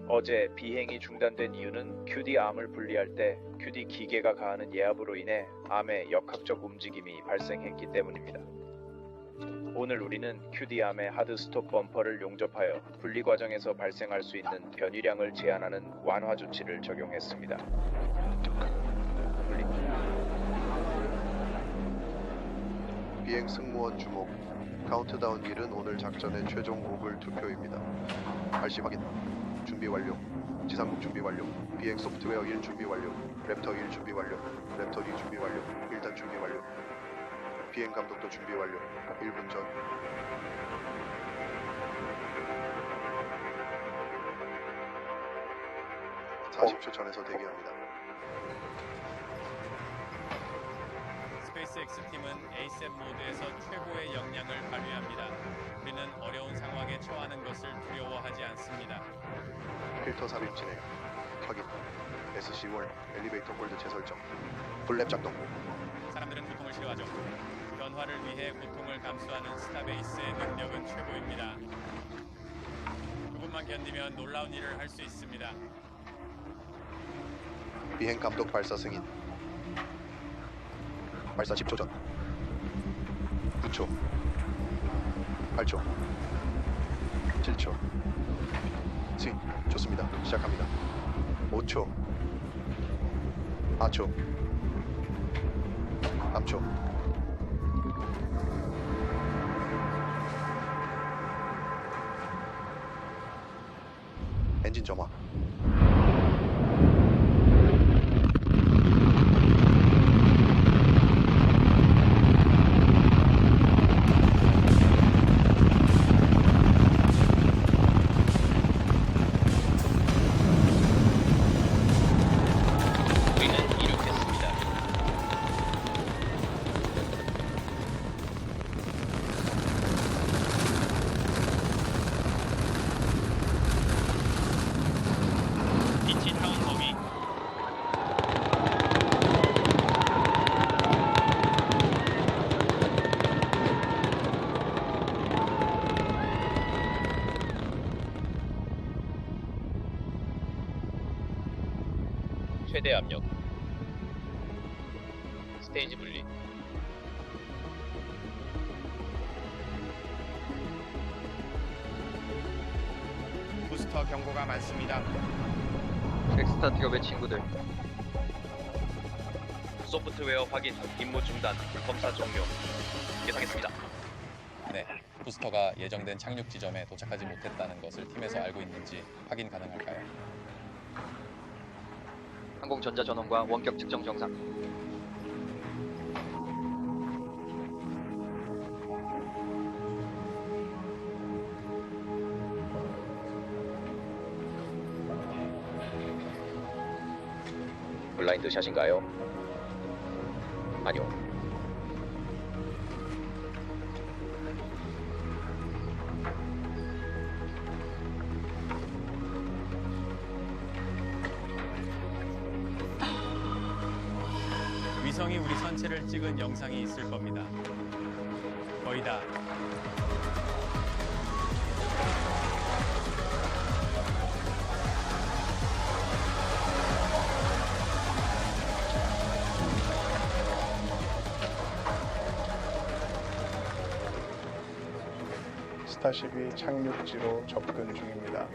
어제 비행이 중단된 이유는 QD 암을 분리할 때 QD 기계가 가하는 예압으로 인해 암의 역학적 움직임이 발생했기 때문입니다. 오늘 우리는 QD 암의 하드 스톱 범퍼를 용접하여 분리 과정에서 발생할 수 있는 변이량을 제한하는 완화 조치를 적용했습니다. 비행 승무원 주목. 카운트다운 1은 오늘 작전의 최종 고글 투표입니다. RC 확인. 준비 완료. 지상국 준비 완료. 비행 소프트웨어 1 준비 완료. 랩터 1 준비 완료. 랩터 2 준비 완료. 1단 준비 완료. 비행 감독도 준비 완료. 1분 전. (40초) 전에서 대기합니다. 스페이스X 팀은 ASAP 모드에서 최고의 역량을 발휘합니다. 우리는 어려운 상황에 처하는 것을 두려워하지 않습니다. 필터 삽입 진행. 확인. SC1 엘리베이터 홀드 재설정. 플랩 작동. 사람들은 고통을 싫어하죠. 변화를 위해 고통을 감수하는 스타베이스의 능력은 최고입니다. 조금만 견디면 놀라운 일을 할 수 있습니다. 비행 감독 발사 승인. 발사 10초 전. 9초. 8초. 7초. 스윙. 좋습니다. 시작합니다. 5초. 4초. 3초. 엔진 점화. 우리는 이륙했습니다. BT 타운 범위. 최대 압력. 스테이지 분리. 부스터 경고가 많습니다. 엑스타 기업의 친구들. 소프트웨어 확인, 임무 중단, 검사 종료. 예상했습니다. 네, 부스터가 예정된 착륙 지점에 도착하지 못했다는 것을 팀에서 알고 있는지 확인 가능할까요? 항공 전자 전원과 원격 측정 정상. 블라인드 샷인가요? 아니요. 위성이 우리 선체를 찍은 영상이 있을 겁니다. 거의 다. 스타쉽이 착륙지로 접근 중입니다.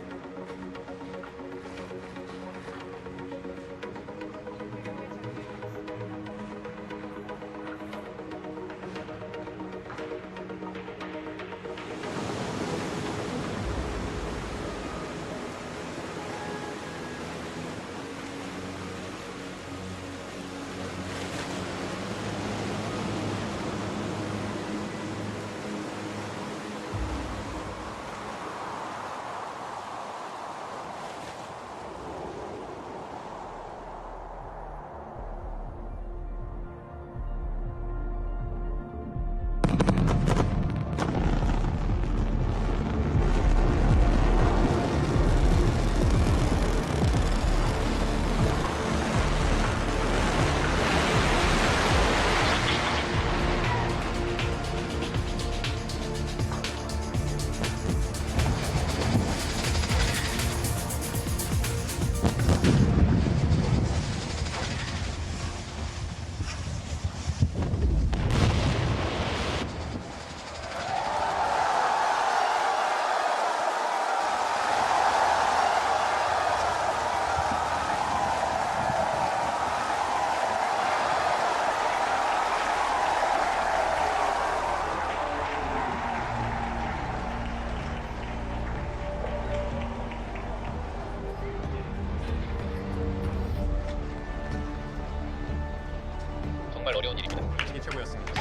정말 어려운 일입니다. 이게 최고였습니다.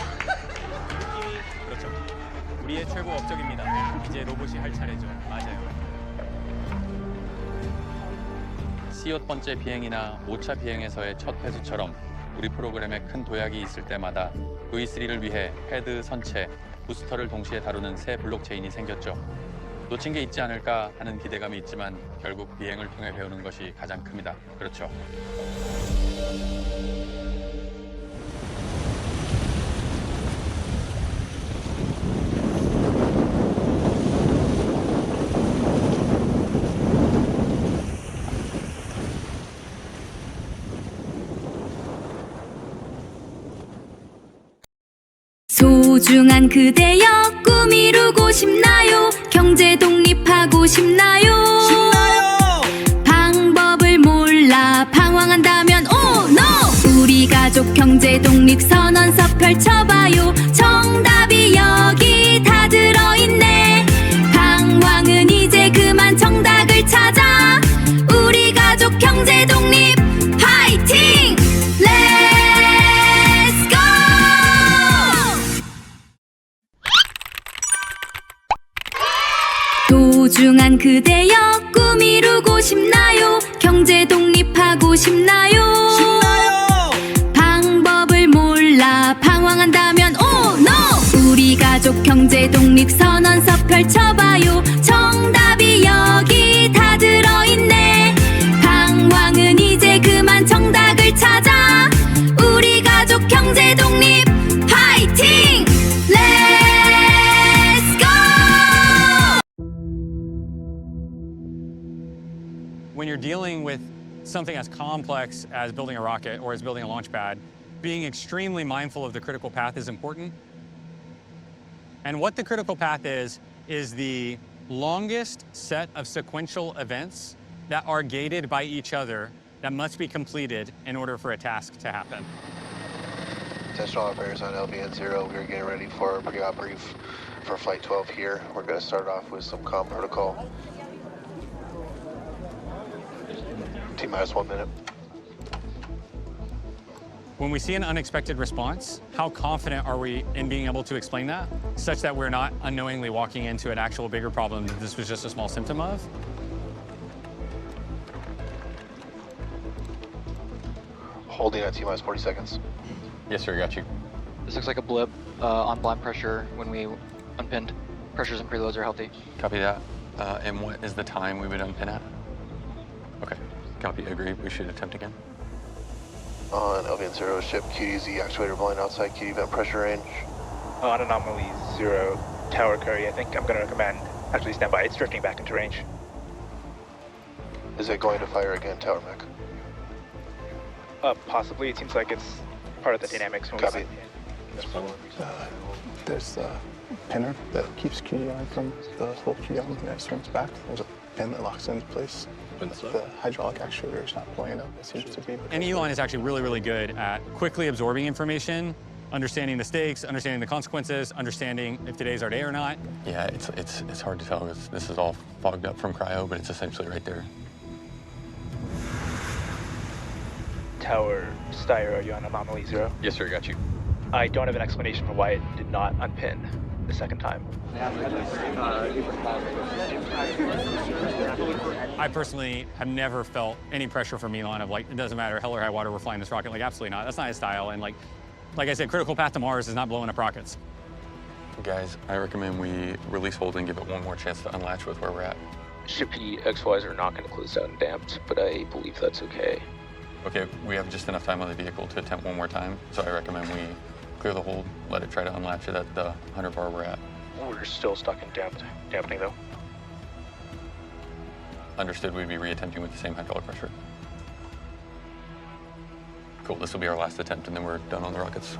그렇죠. 우리의 최고 업적입니다. 이제 로봇이 할 차례죠. 맞아요. C8번째 비행이나 5차 비행에서의 첫 회수처럼 우리 프로그램에 큰 도약이 있을 때마다 V3를 위해 패드, 선체, 부스터를 동시에 다루는 새 블록체인이 생겼죠. 놓친 게 있지 않을까 하는 기대감이 있지만 결국 비행을 통해 배우는 것이 가장 큽니다. 그렇죠. 소중한 그대여 꿈 이루고 싶나요? 경제 독립하고 싶나요? 방법을 몰라 방황한다면 oh no! 우리 가족 경제 독립 선언서 펼쳐봐요. 정답이 여기 다 들어있네. 방황은 이제 그만 정답을 찾아. 우리 가족 경제 독립 파이팅! Let's go! 소중한 그대여 꿈 이루고 싶나요? 경제 독립하고 싶나요? 방법을 몰라 방황한다면 oh no! 우리 가족 경제 독립 선언서 펼쳐봐요. 정답이 여기 다 들어있네. 방황은 이제 그만 정답을 찾아. 우리 가족 경제 독립 파이팅! Let's go! When you're dealing with something as complex as building a rocket or as building a launch pad, being extremely mindful of the critical path is important. And what the critical path is the longest set of sequential events that are gated by each other that must be completed in order for a task to happen. Attention all operators on LVN0. We're getting ready for a pre-op brief for Flight 12 here. We're going to start off with some comm protocol. T-minus 1 minute. When we see an unexpected response, how confident are we in being able to explain that, such that we're not unknowingly walking into an actual bigger problem that this was just a small symptom of? Holding at T-minus 40 seconds. Yes, sir, got you. This looks like a blip on blind pressure when we unpinned. Pressures and preloads are healthy. Copy that. And what is the time we would unpin at? Okay, copy, agree. We should attempt again. On LVN0 ship, QDZ actuator blowing outside QD vent pressure range. On anomaly 0, Tower Curry, I think I'm going to recommend actually stand by. It's drifting back into range. Is it going to fire again, Tower Mech? Possibly. It seems like it's part of the dynamics when Copy. There's a pinner that keeps QDI from the whole QDI when it swings back. There's a pin that locks into place. The hydraulic actuator is not pulling it up. It seems to be. And Elon is actually really, really good at quickly absorbing information, understanding the stakes, understanding the consequences, understanding if today's our day or not. Yeah, it's hard to tell because this is all fogged up from cryo, but it's essentially right there. Tower Steyr, are you on anomaly 0? Yes, sir, got you. I don't have an explanation for why it did not unpin the second time. I personally have never felt any pressure from Elon of like, it doesn't matter, hell or high water, we're flying this rocket. Like, absolutely not. That's not his style. And like I said, critical path to Mars is not blowing up rockets. Guys, I recommend we release hold and give it one more chance to unlatch with where we're at. Ship XYs are not going to close down damped, but I believe that's okay. Okay, we have just enough time on the vehicle to attempt one more time, so I recommend we clear the hold, let it try to unlatch it at the 100 bar we're at. We're still stuck in dampening though. Understood, we'd be reattempting with the same hydraulic pressure. Cool, this will be our last attempt and then we're done on the rockets.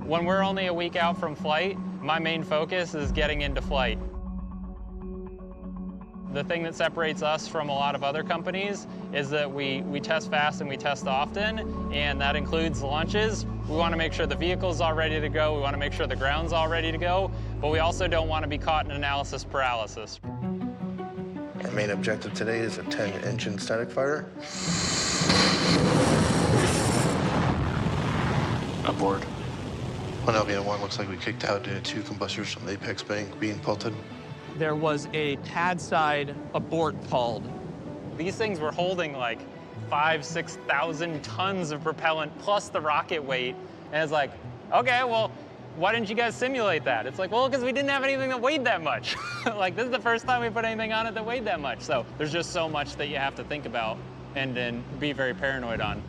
When we're only a week out from flight, my main focus is getting into flight. The thing that separates us from a lot of other companies is that we test fast and we test often, and that includes launches. We want to make sure the vehicle's all ready to go. We want to make sure the ground's all ready to go, but we also don't want to be caught in analysis paralysis. Our main objective today is a 10-engine static fighter. Aboard. On LVN-1, looks like we kicked out 2 combustors from the apex bank being pelted. There was a pad side abort called. These things were holding like 5,000-6,000 tons of propellant plus the rocket weight. And it's like, okay, well, why didn't you guys simulate that? It's like, well, because we didn't have anything that weighed that much. Like, this is the first time we put anything on it that weighed that much. So there's just so much that you have to think about and then be very paranoid on.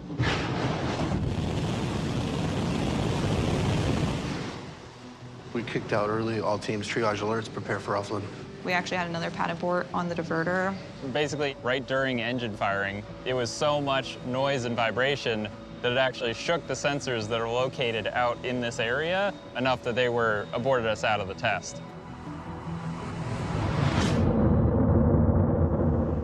We kicked out early. All teams triage alerts, prepare for offload. We actually had another pad abort on the diverter. Basically, right during engine firing, it was so much noise and vibration that it actually shook the sensors that are located out in this area enough that they aborted us out of the test.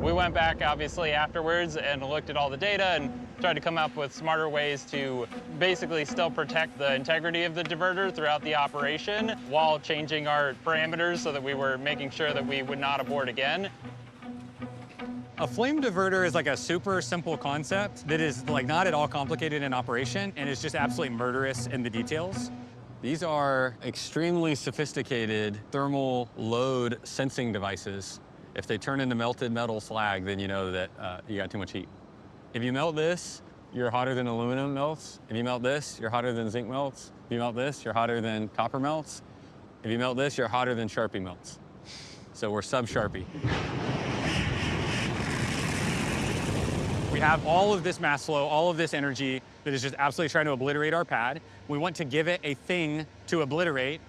We went back, obviously, afterwards and looked at all the data and tried to come up with smarter ways to basically still protect the integrity of the diverter throughout the operation while changing our parameters so that we were making sure that we would not abort again. A flame diverter is like a super simple concept that is like not at all complicated in operation and is just absolutely murderous in the details. These are extremely sophisticated thermal load sensing devices. If they turn into melted metal slag, then you know that you got too much heat. If you melt this, you're hotter than aluminum melts. If you melt this, you're hotter than zinc melts. If you melt this, you're hotter than copper melts. If you melt this, you're hotter than Sharpie melts. So we're sub-Sharpie. We have all of this mass flow, all of this energy that is just absolutely trying to obliterate our pad. We want to give it a thing to obliterate,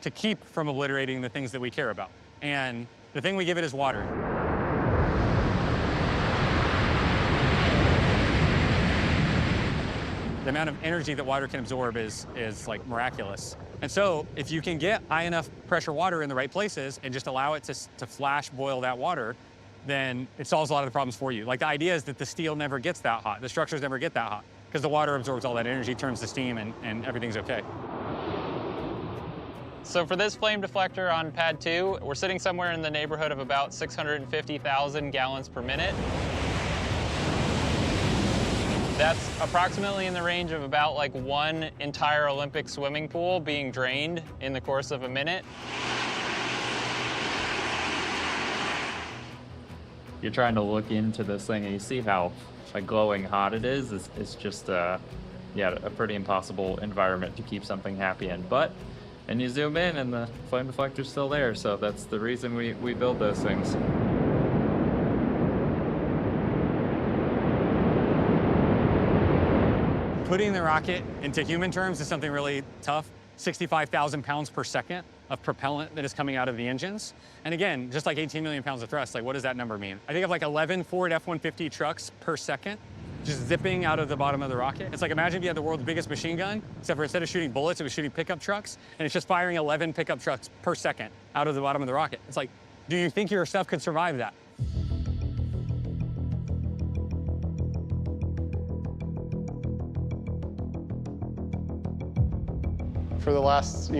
to keep from obliterating the things that we care about. And the thing we give it is water. The amount of energy that water can absorb is like miraculous. And so if you can get high enough pressure water in the right places and just allow it to flash boil that water, then it solves a lot of the problems for you. Like the idea is that the steel never gets that hot, the structures never get that hot, because the water absorbs all that energy, turns to steam, and everything's okay. So for this flame deflector on pad 2, we're sitting somewhere in the neighborhood of about 650,000 gallons per minute. That's approximately in the range of about like 1 entire Olympic swimming pool being drained in the course of a minute. You're trying to look into this thing and you see how like glowing hot it is. It's just yeah, a pretty impossible environment to keep something happy in. But and you zoom in and the flame deflector's still there, so that's the reason we build those things. Putting the rocket into human terms is something really tough. 65,000 pounds per second of propellant that is coming out of the engines. And again, just like 18 million pounds of thrust, like what does that number mean? I think of like 11 Ford F-150 trucks per second just zipping out of the bottom of the rocket. It's like imagine if you had the world's biggest machine gun, except for instead of shooting bullets, it was shooting pickup trucks, and it's just firing 11 pickup trucks per second out of the bottom of the rocket. It's like, do you think your stuff could survive that? For the last,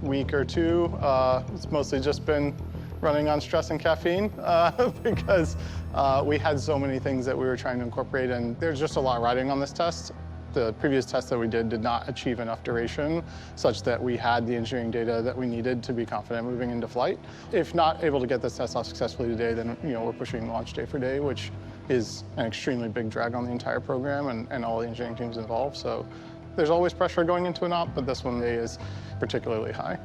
week or two, it's mostly just been running on stress and caffeine because we had so many things that we were trying to incorporate, and there's just a lot riding on this test. The previous test that we did not achieve enough duration such that we had the engineering data that we needed to be confident moving into flight. If not able to get this test off successfully today, then we're pushing launch day for day, which is an extremely big drag on the entire program and all the engineering teams involved. So there's always pressure going into an op, but this one is particularly high.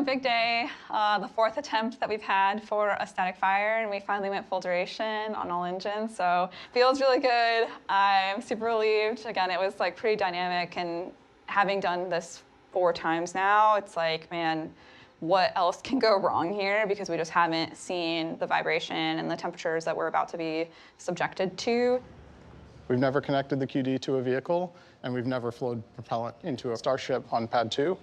big day, the 4th attempt that we've had for a static fire, and we finally went full duration on all engines, so feels really good. I'm super relieved. Again, it was like pretty dynamic, and having done this 4 times now, it's like, man, what else can go wrong here? Because we just haven't seen the vibration and the temperatures that we're about to be subjected to. We've never connected the QD to a vehicle, and we've never flowed propellant into a Starship on Pad 2.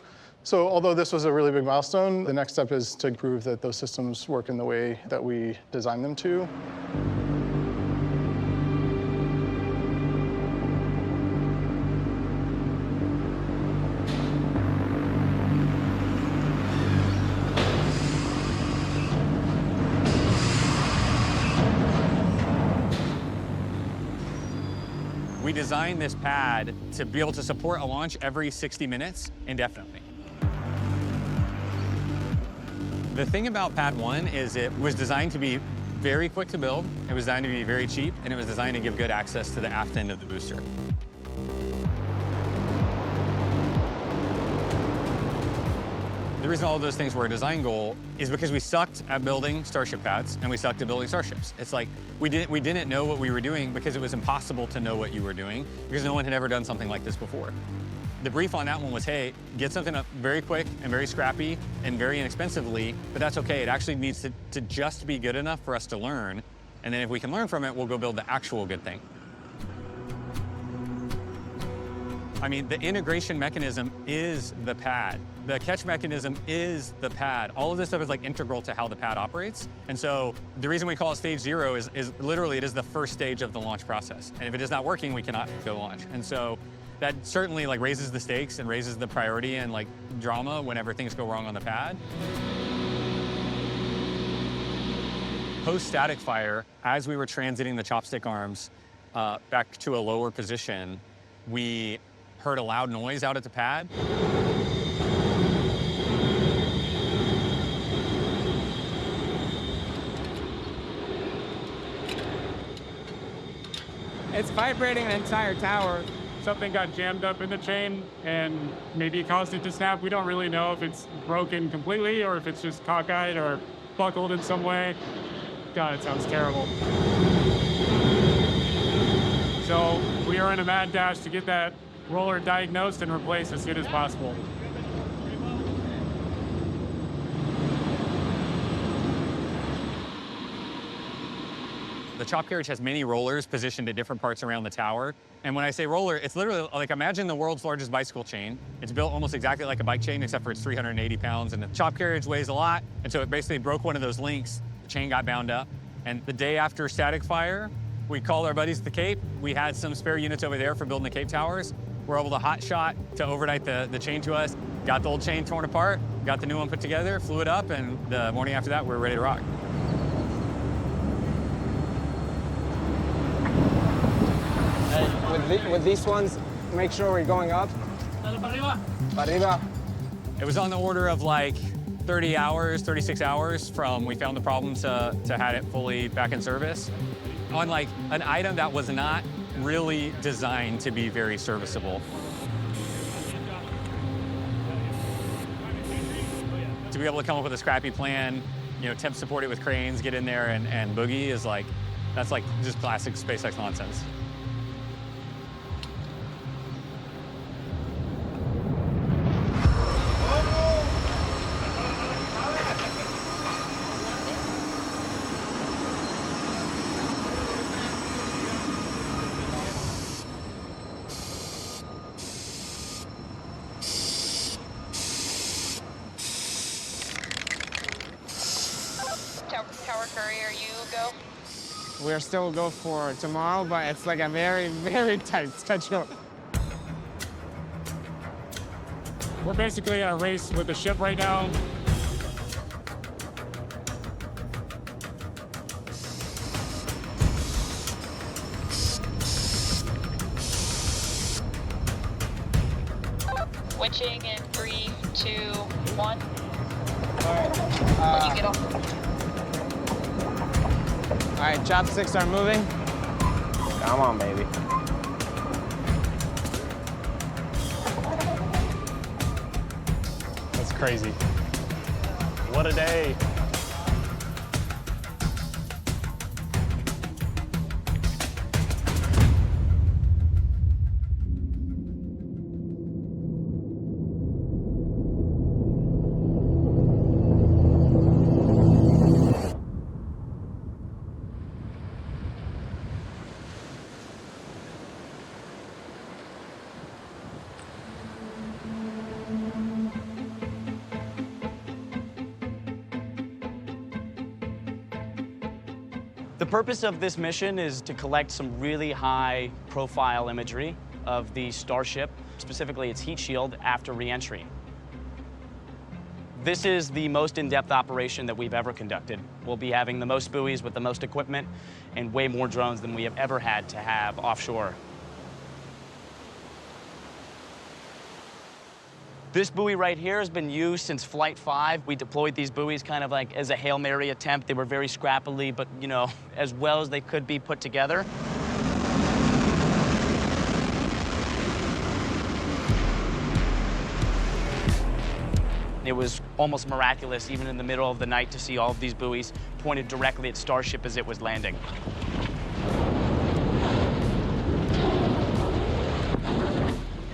So although this was a really big milestone, the next step is to prove that those systems work in the way that we designed them to. We designed this pad to be able to support a launch every 60 minutes indefinitely. The thing about Pad 1 is it was designed to be very quick to build, it was designed to be very cheap, and it was designed to give good access to the aft end of the booster. The reason all of those things were a design goal is because we sucked at building Starship pads and we sucked at building Starships. It's like we didn't know what we were doing because it was impossible to know what you were doing because no one had ever done something like this before. The brief on that one was, hey, get something up very quick and very scrappy and very inexpensively, but that's okay. It actually needs to just be good enough for us to learn. And then if we can learn from it, we'll go build the actual good thing. I mean, the integration mechanism is the pad. The catch mechanism is the pad. All of this stuff is like integral to how the pad operates. And so the reason we call it stage 0 is literally it is the first stage of the launch process. And if it is not working, we cannot go launch. And so that certainly like raises the stakes and raises the priority and like drama whenever things go wrong on the pad. Post-static fire, as we were transiting the chopstick arms back to a lower position, we heard a loud noise out at the pad. It's vibrating an entire tower. Something got jammed up in the chain and maybe it caused it to snap. We don't really know if it's broken completely or if it's just cockeyed or buckled in some way. God, it sounds terrible. So we are in a mad dash to get that roller diagnosed and replaced as soon as possible. The chop carriage has many rollers positioned at different parts around the tower. And when I say roller, it's literally like imagine the world's largest bicycle chain. It's built almost exactly like a bike chain, except for it's 380 pounds. And the chop carriage weighs a lot. And so it basically broke one of those links. The chain got bound up. And the day after static fire, we called our buddies at the Cape. We had some spare units over there for building the Cape towers. We're able to hot shot to overnight the chain to us, got the old chain torn apart, got the new one put together, flew it up, and the morning after that, we were ready to rock. With these ones, make sure we're going up. Arriba. It was on the order of like 30 hours, 36 hours from we found the problem to had it fully back in service. On like an item that was not really designed to be very serviceable. To be able to come up with a scrappy plan, you know, temp support it with cranes, get in there and boogie is like, that's like just classic SpaceX nonsense. Tower Courier, you go. We're still go for tomorrow, but it's like a very, very tight schedule. We're basically in a race with the ship right now. Switching in 3, 2, 1. All right. When you get off. All right, chopsticks are moving. Come on, baby. That's crazy. What a day. The purpose of this mission is to collect some really high profile imagery of the Starship, specifically its heat shield after re-entry. This is the most in-depth operation that we've ever conducted. We'll be having the most buoys with the most equipment and way more drones than we have ever had to have offshore. This buoy right here has been used since Flight 5. We deployed these buoys kind of like as a Hail Mary attempt. They were very scrappily, but you know, as well as they could be put together. It was almost miraculous, even in the middle of the night, to see all of these buoys pointed directly at Starship as it was landing.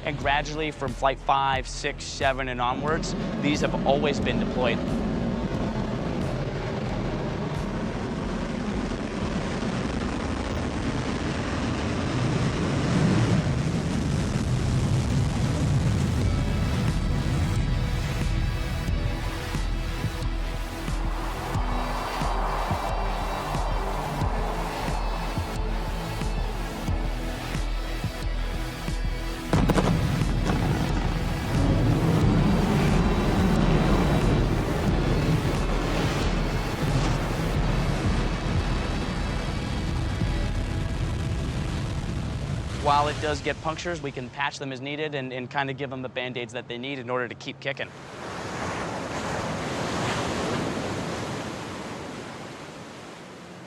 And gradually, from Flight 5, 6, 7, and onwards, these have always been deployed. While it does get punctures, we can patch them as needed and kind of give them the Band-Aids that they need in order to keep kicking.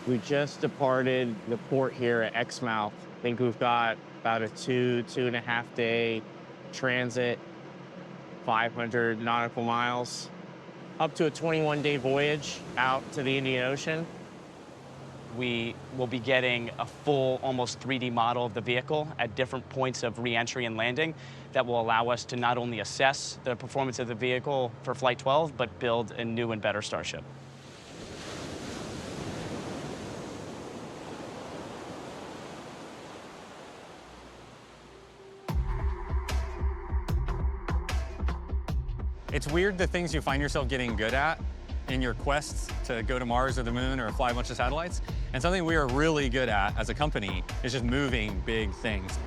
We just departed the port here at Exmouth. I think we've got about a 2.5 day transit, 500 nautical miles, up to a 21-day voyage out to the Indian Ocean. We will be getting a full, almost 3D model of the vehicle at different points of re-entry and landing that will allow us to not only assess the performance of the vehicle for Flight 12, but build a new and better Starship. It's weird the things you find yourself getting good at in your quests to go to Mars or the moon or fly a bunch of satellites. And something we are really good at as a company is just moving big things.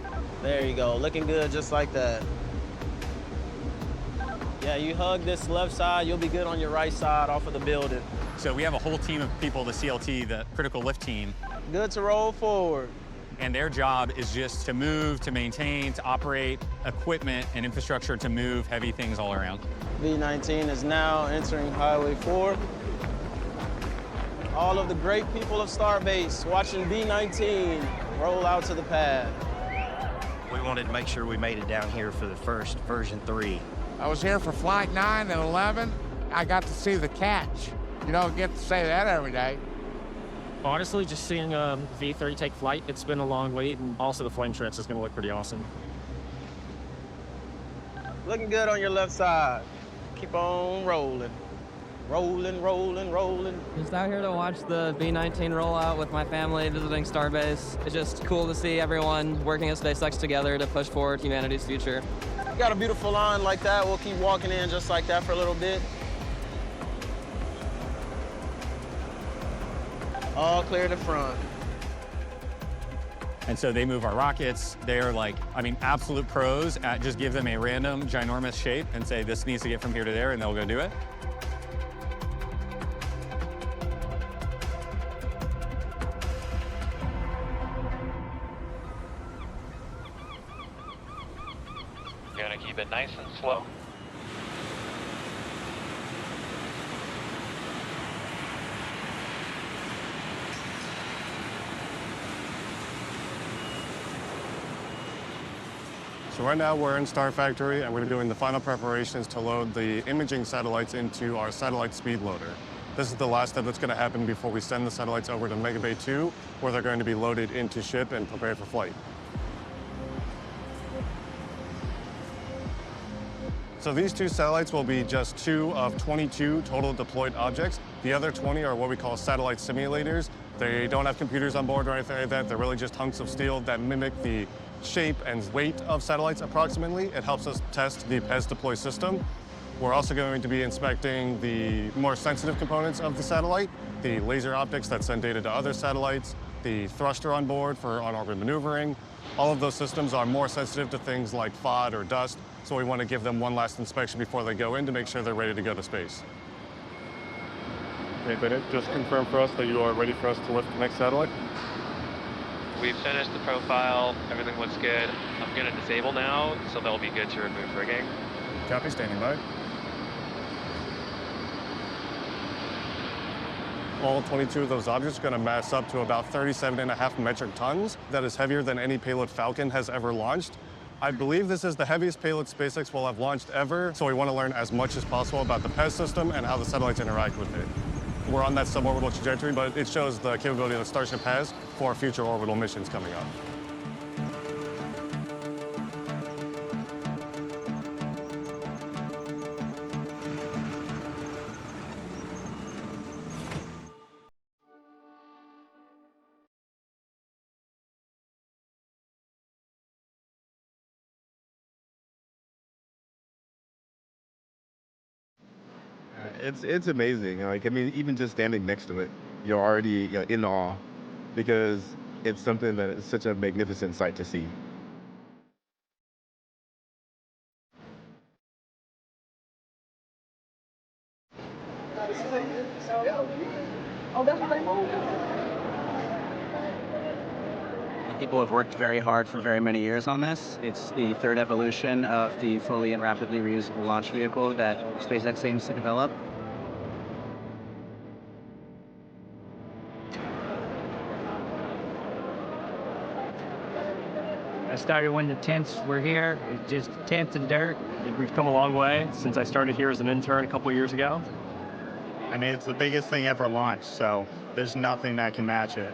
There you go, looking good just like that. Yeah, you hug this left side, you'll be good on your right side off of the building. So we have a whole team of people, the CLT, the critical lift team. Good to roll forward. And their job is just to move, to maintain, to operate equipment and infrastructure to move heavy things all around. B-19 is now entering Highway 4. All of the great people of Starbase watching B-19 roll out to the pad. We wanted to make sure we made it down here for the first version 3. I was here for Flight 9 and 11. I got to see the catch. You don't get to say that every day. Honestly, just seeing V-30 take flight, it's been a long wait, and also the flame trench is going to look pretty awesome. Looking good on your left side. Keep on rolling. Rolling, rolling, rolling. Just out here to watch the B-19 roll out with my family visiting Starbase. It's just cool to see everyone working as SpaceX together to push forward humanity's future. You got a beautiful line like that. We'll keep walking in just like that for a little bit. All clear to front. And so they move our rockets. They're like, I mean, absolute pros at just give them a random, ginormous shape and say, this needs to get from here to there, and they'll go do it. You're gonna keep it nice and slow. So right now we're in Star Factory and we're doing the final preparations to load the imaging satellites into our satellite speed loader. This is the last step that's going to happen before we send the satellites over to Mega Bay 2, where they're going to be loaded into ship and prepared for flight. So these 2 satellites will be just 2 of 22 total deployed objects. The other 20 are what we call satellite simulators. They don't have computers on board or anything like that. They're really just hunks of steel that mimic the shape and weight of satellites approximately. It helps us test the PES deploy system. We're also going to be inspecting the more sensitive components of the satellite, the laser optics that send data to other satellites, the thruster on board for on-orbit maneuvering. All of those systems are more sensitive to things like FOD or dust, so we want to give them one last inspection before they go in to make sure they're ready to go to space. Okay, Bennett, just confirm for us that you are ready for us to lift the next satellite. We've finished the profile. Everything looks good. I'm going to disable now, so they'll be good to remove rigging. Copy, standing by. All 22 of those objects are going to mass up to about 37.5 metric tons. That is heavier than any payload Falcon has ever launched. I believe this is the heaviest payload SpaceX will have launched ever, so we want to learn as much as possible about the PES system and how the satellites interact with it. We're on that suborbital trajectory, but it shows the capability that Starship has for future orbital missions coming up. It's amazing. Like, I mean, even just standing next to it, you're already in awe because it's something that is such a magnificent sight to see. People have worked very hard for very many years on this. It's the 3rd evolution of the fully and rapidly reusable launch vehicle that SpaceX aims to develop. I started when the tents were here. It's just tents and dirt. We've come a long way since I started here as an intern a couple years ago. I mean, it's the biggest thing ever launched, so there's nothing that can match it.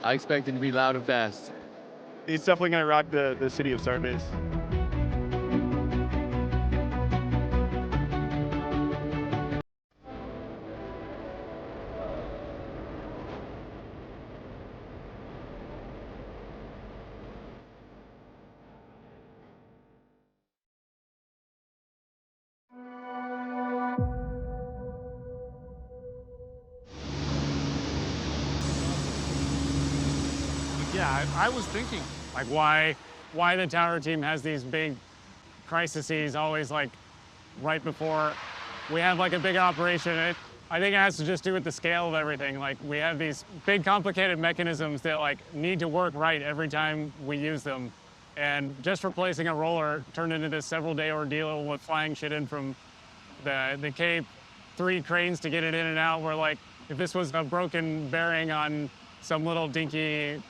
I expect it to be loud and fast. It's definitely going to rock the city of Starbase. Yeah, I was thinking, like, why the tower team has these big crises always, like, right before we have, like, a big operation. I think it has to just do with the scale of everything. Like, we have these big, complicated mechanisms that, like, need to work right every time we use them. And just replacing a roller turned into this several-day ordeal with flying shit in from the Cape, 3 cranes to get it in and out, where, like, if this was a broken bearing on some little dinky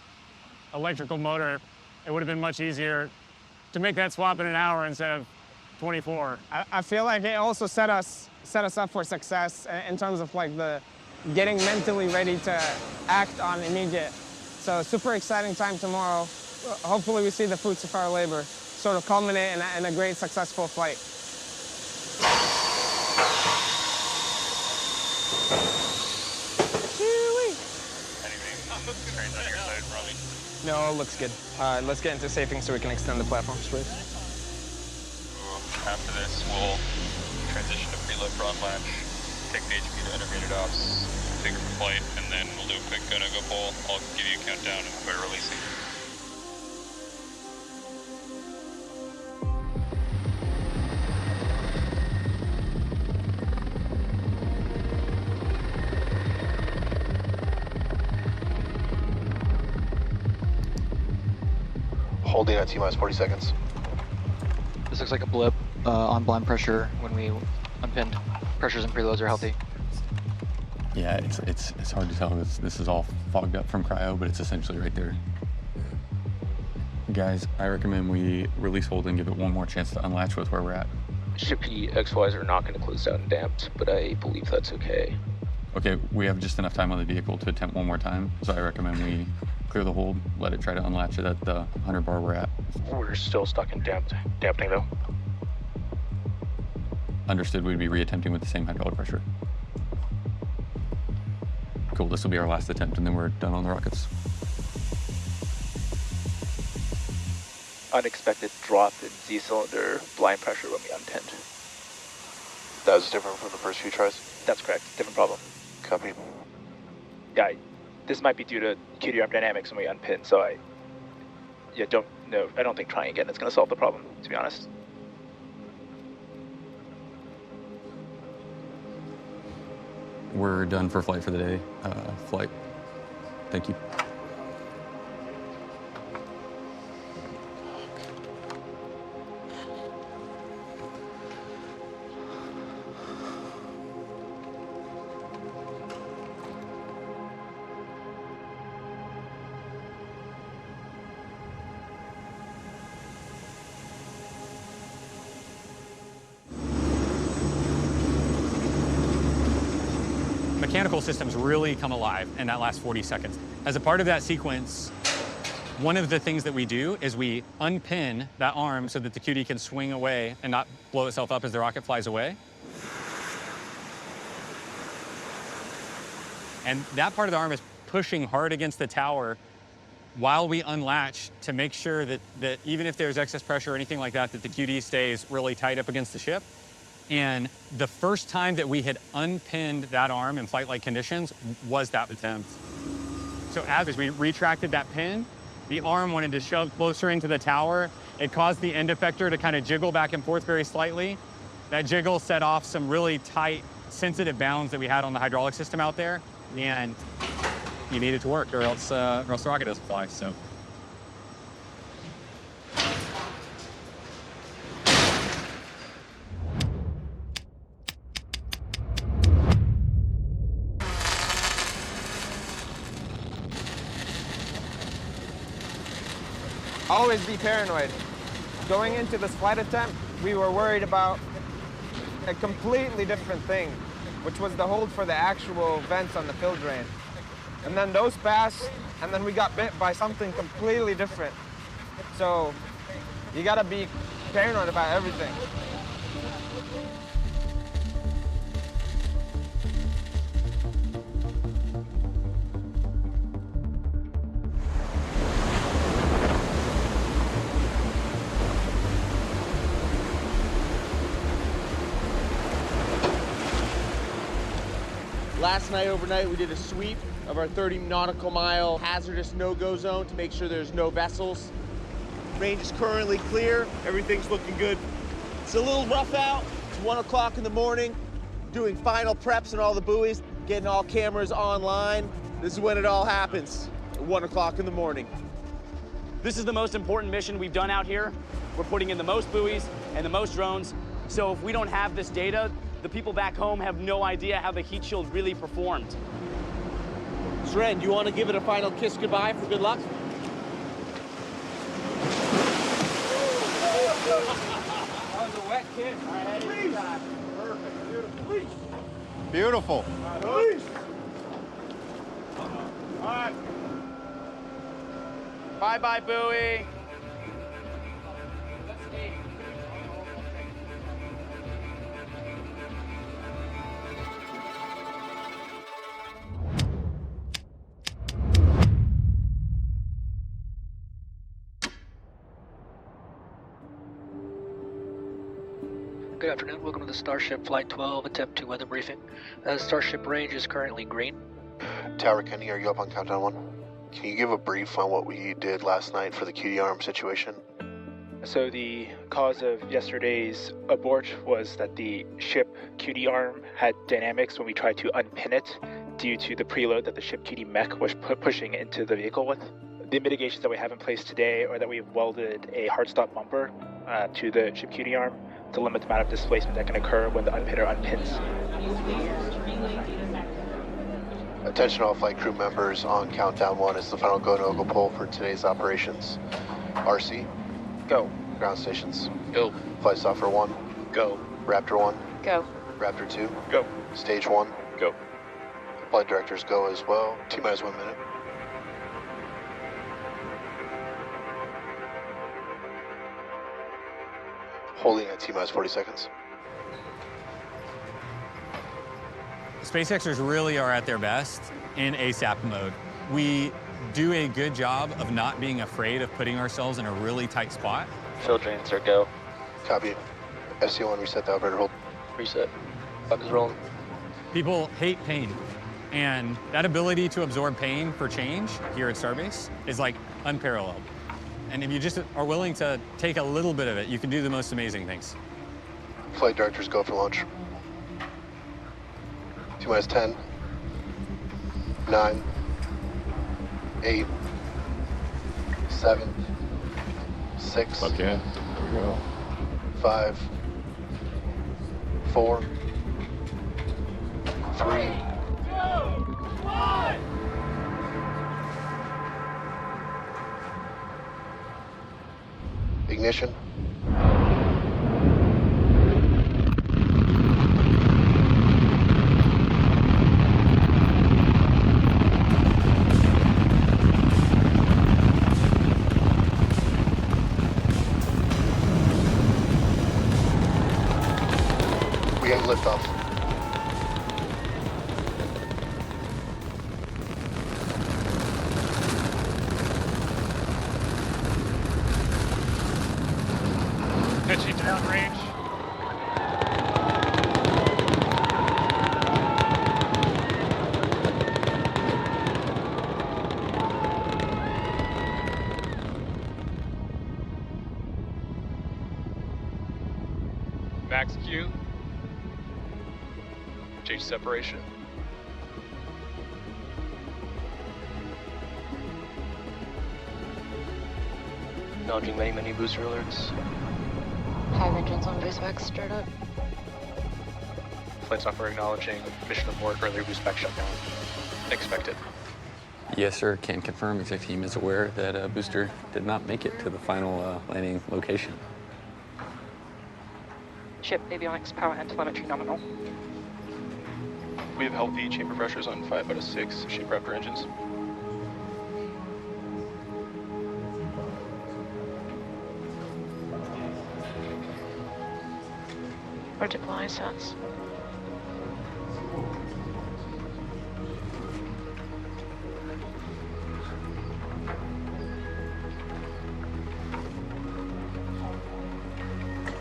electrical motor, it would have been much easier to make that swap in an hour instead of 24. I feel like it also set us up for success in terms of like the getting mentally ready to act on immediate. So super exciting time tomorrow. Hopefully we see the fruits of our labor sort of culminate in a great successful flight. No, it looks good. Let's get into safing so we can extend the platforms, please. After this, we'll transition to preload for on-latch, take the HP to integrated ops, configure for flight, and then we'll do a quick go-no-go poll. I'll give you a countdown and we're releasing. Holding at T-minus 40 seconds. This looks like a blip on blind pressure when we unpinned. Pressures and preloads are healthy. Yeah, it's hard to tell. This is all fogged up from cryo, but it's essentially right there. Guys, I recommend we release hold and give it one more chance to unlatch with where we're at. Ship XYs are not going to close down damped, but I believe that's okay. Okay, we have just enough time on the vehicle to attempt one more time, so I recommend we clear the hold, let it try to unlatch it at the 100 bar we're at. We're still stuck in dampening though. Understood, we'd be reattempting with the same hydraulic pressure. Cool, this will be our last attempt and then we're done on the rockets. Unexpected drop in Z-cylinder blind pressure when we unpinned. That was different from the first few tries? That's correct, different problem. Copy. Yeah, this might be due to QD arm dynamics when we unpin, so I don't think trying again is going to solve the problem, to be honest. We're done for flight for the day. Flight. Thank you. Mechanical systems really come alive in that last 40 seconds. As a part of that sequence, one of the things that we do is we unpin that arm so that the QD can swing away and not blow itself up as the rocket flies away. And that part of the arm is pushing hard against the tower while we unlatch to make sure that even if there's excess pressure or anything like that, that the QD stays really tight up against the ship. And the first time that we had unpinned that arm in flight-like conditions was that attempt. So as we retracted that pin, the arm wanted to shove closer into the tower. It caused the end effector to kind of jiggle back and forth very slightly. That jiggle set off some really tight, sensitive bounds that we had on the hydraulic system out there. And you need it to work or else the rocket doesn't fly, so. Always be paranoid. Going into this flight attempt, we were worried about a completely different thing, which was the hold for the actual vents on the fill drain. And then those passed, and then we got bit by something completely different. So you gotta be paranoid about everything. Last night, overnight, we did a sweep of our 30 nautical mile hazardous no-go zone to make sure there's no vessels. Range is currently clear. Everything's looking good. It's a little rough out. It's 1 o'clock in the morning. Doing final preps on all the buoys, getting all cameras online. This is when it all happens, at 1 o'clock in the morning. This is the most important mission we've done out here. We're putting in the most buoys and the most drones. So if we don't have this data, the people back home have no idea how the heat shield really performed. Sren, do you want to give it a final kiss goodbye for good luck? That was a wet kiss. All right, please. Perfect. Beautiful. Please. Beautiful. Please. All right. Bye-bye, buoy. Good afternoon, welcome to the Starship Flight 12 Attempt 2 weather briefing. Starship range is currently green. Tower Kenny, are you up on countdown 1? Can you give a brief on what we did last night for the QD arm situation? So the cause of yesterday's abort was that the ship QD arm had dynamics when we tried to unpin it due to the preload that the ship QD mech was pushing into the vehicle with. The mitigations that we have in place today are that we've welded a hard stop bumper to the ship QD arm to limit the amount of displacement that can occur when the unpinner unpins. Attention all flight crew members, on countdown 1 is the final go-no-go poll for today's operations. RC, Go. ground stations. Go. Flight software 1, Go. Raptor 1, Go. Raptor 2, Go. stage 1. Go. Flight directors go as well. T-minus 1 minute. Holding at T-minus 40 seconds. SpaceXers really are at their best in ASAP mode. We do a good job of not being afraid of putting ourselves in a really tight spot. Fill drains are go. Copy. SC1, reset the operator hold. Reset. Clock is rolling. People hate pain, and that ability to absorb pain for change here at Starbase is like unparalleled. And if you just are willing to take a little bit of it, you can do the most amazing things. Flight directors go for launch. T-minus 10, 9, 8, 7, 6, Okay, there we go. 5, 4, 3, ignition. We have liftoff. Pitching downrange. Max Q. Change separation. Acknowledging many booster alerts. 5 engines on boost start up. Flight software acknowledging mission abort, earlier boost back shutdown. Expected. Yes, sir. Can confirm exec team is aware that a booster did not make it to the final landing location. Ship avionics, power and telemetry nominal. We have healthy chamber pressures on 5 out of 6 ship Raptor engines. Or deploy sets.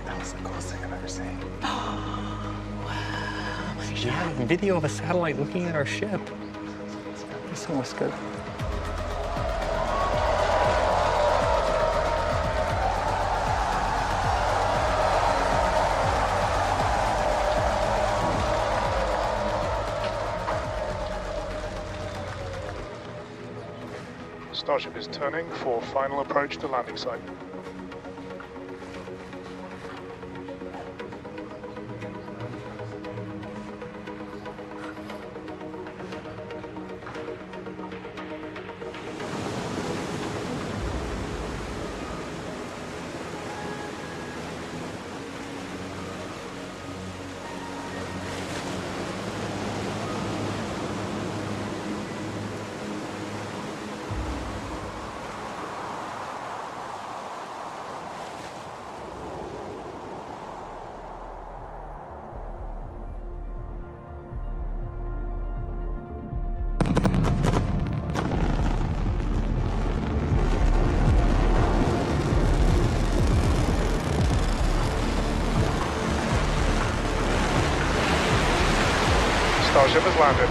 That was the coolest thing I've ever seen. Yeah, video of a satellite looking at our ship. This one was good. Starship is turning for final approach to landing site. Starship has landed.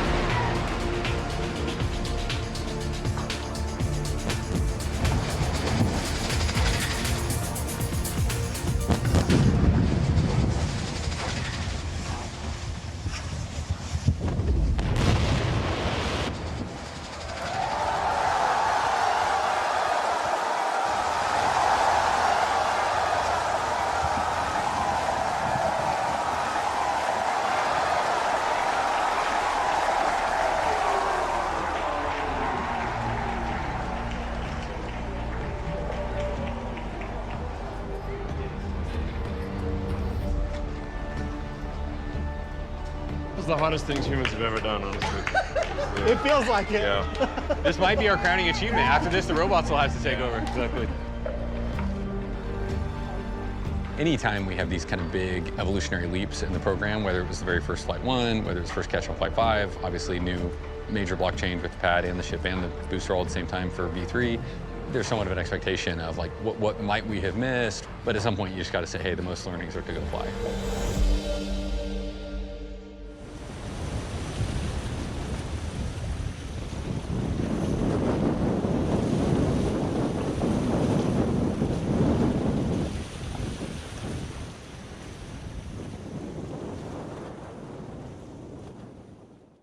the hottest things humans have ever done, honestly. It feels like it. Yeah. This might be our crowning achievement. After this, the robots will have to take over. Exactly. Anytime we have these kind of big evolutionary leaps in the program, whether it was the very first Flight 1, whether it was first catch on Flight 5, obviously new major blockchain with the pad and the ship and the booster all at the same time for V3, there's somewhat of an expectation of like, what might we have missed? But at some point you just got to say, hey, the most learnings are to go fly.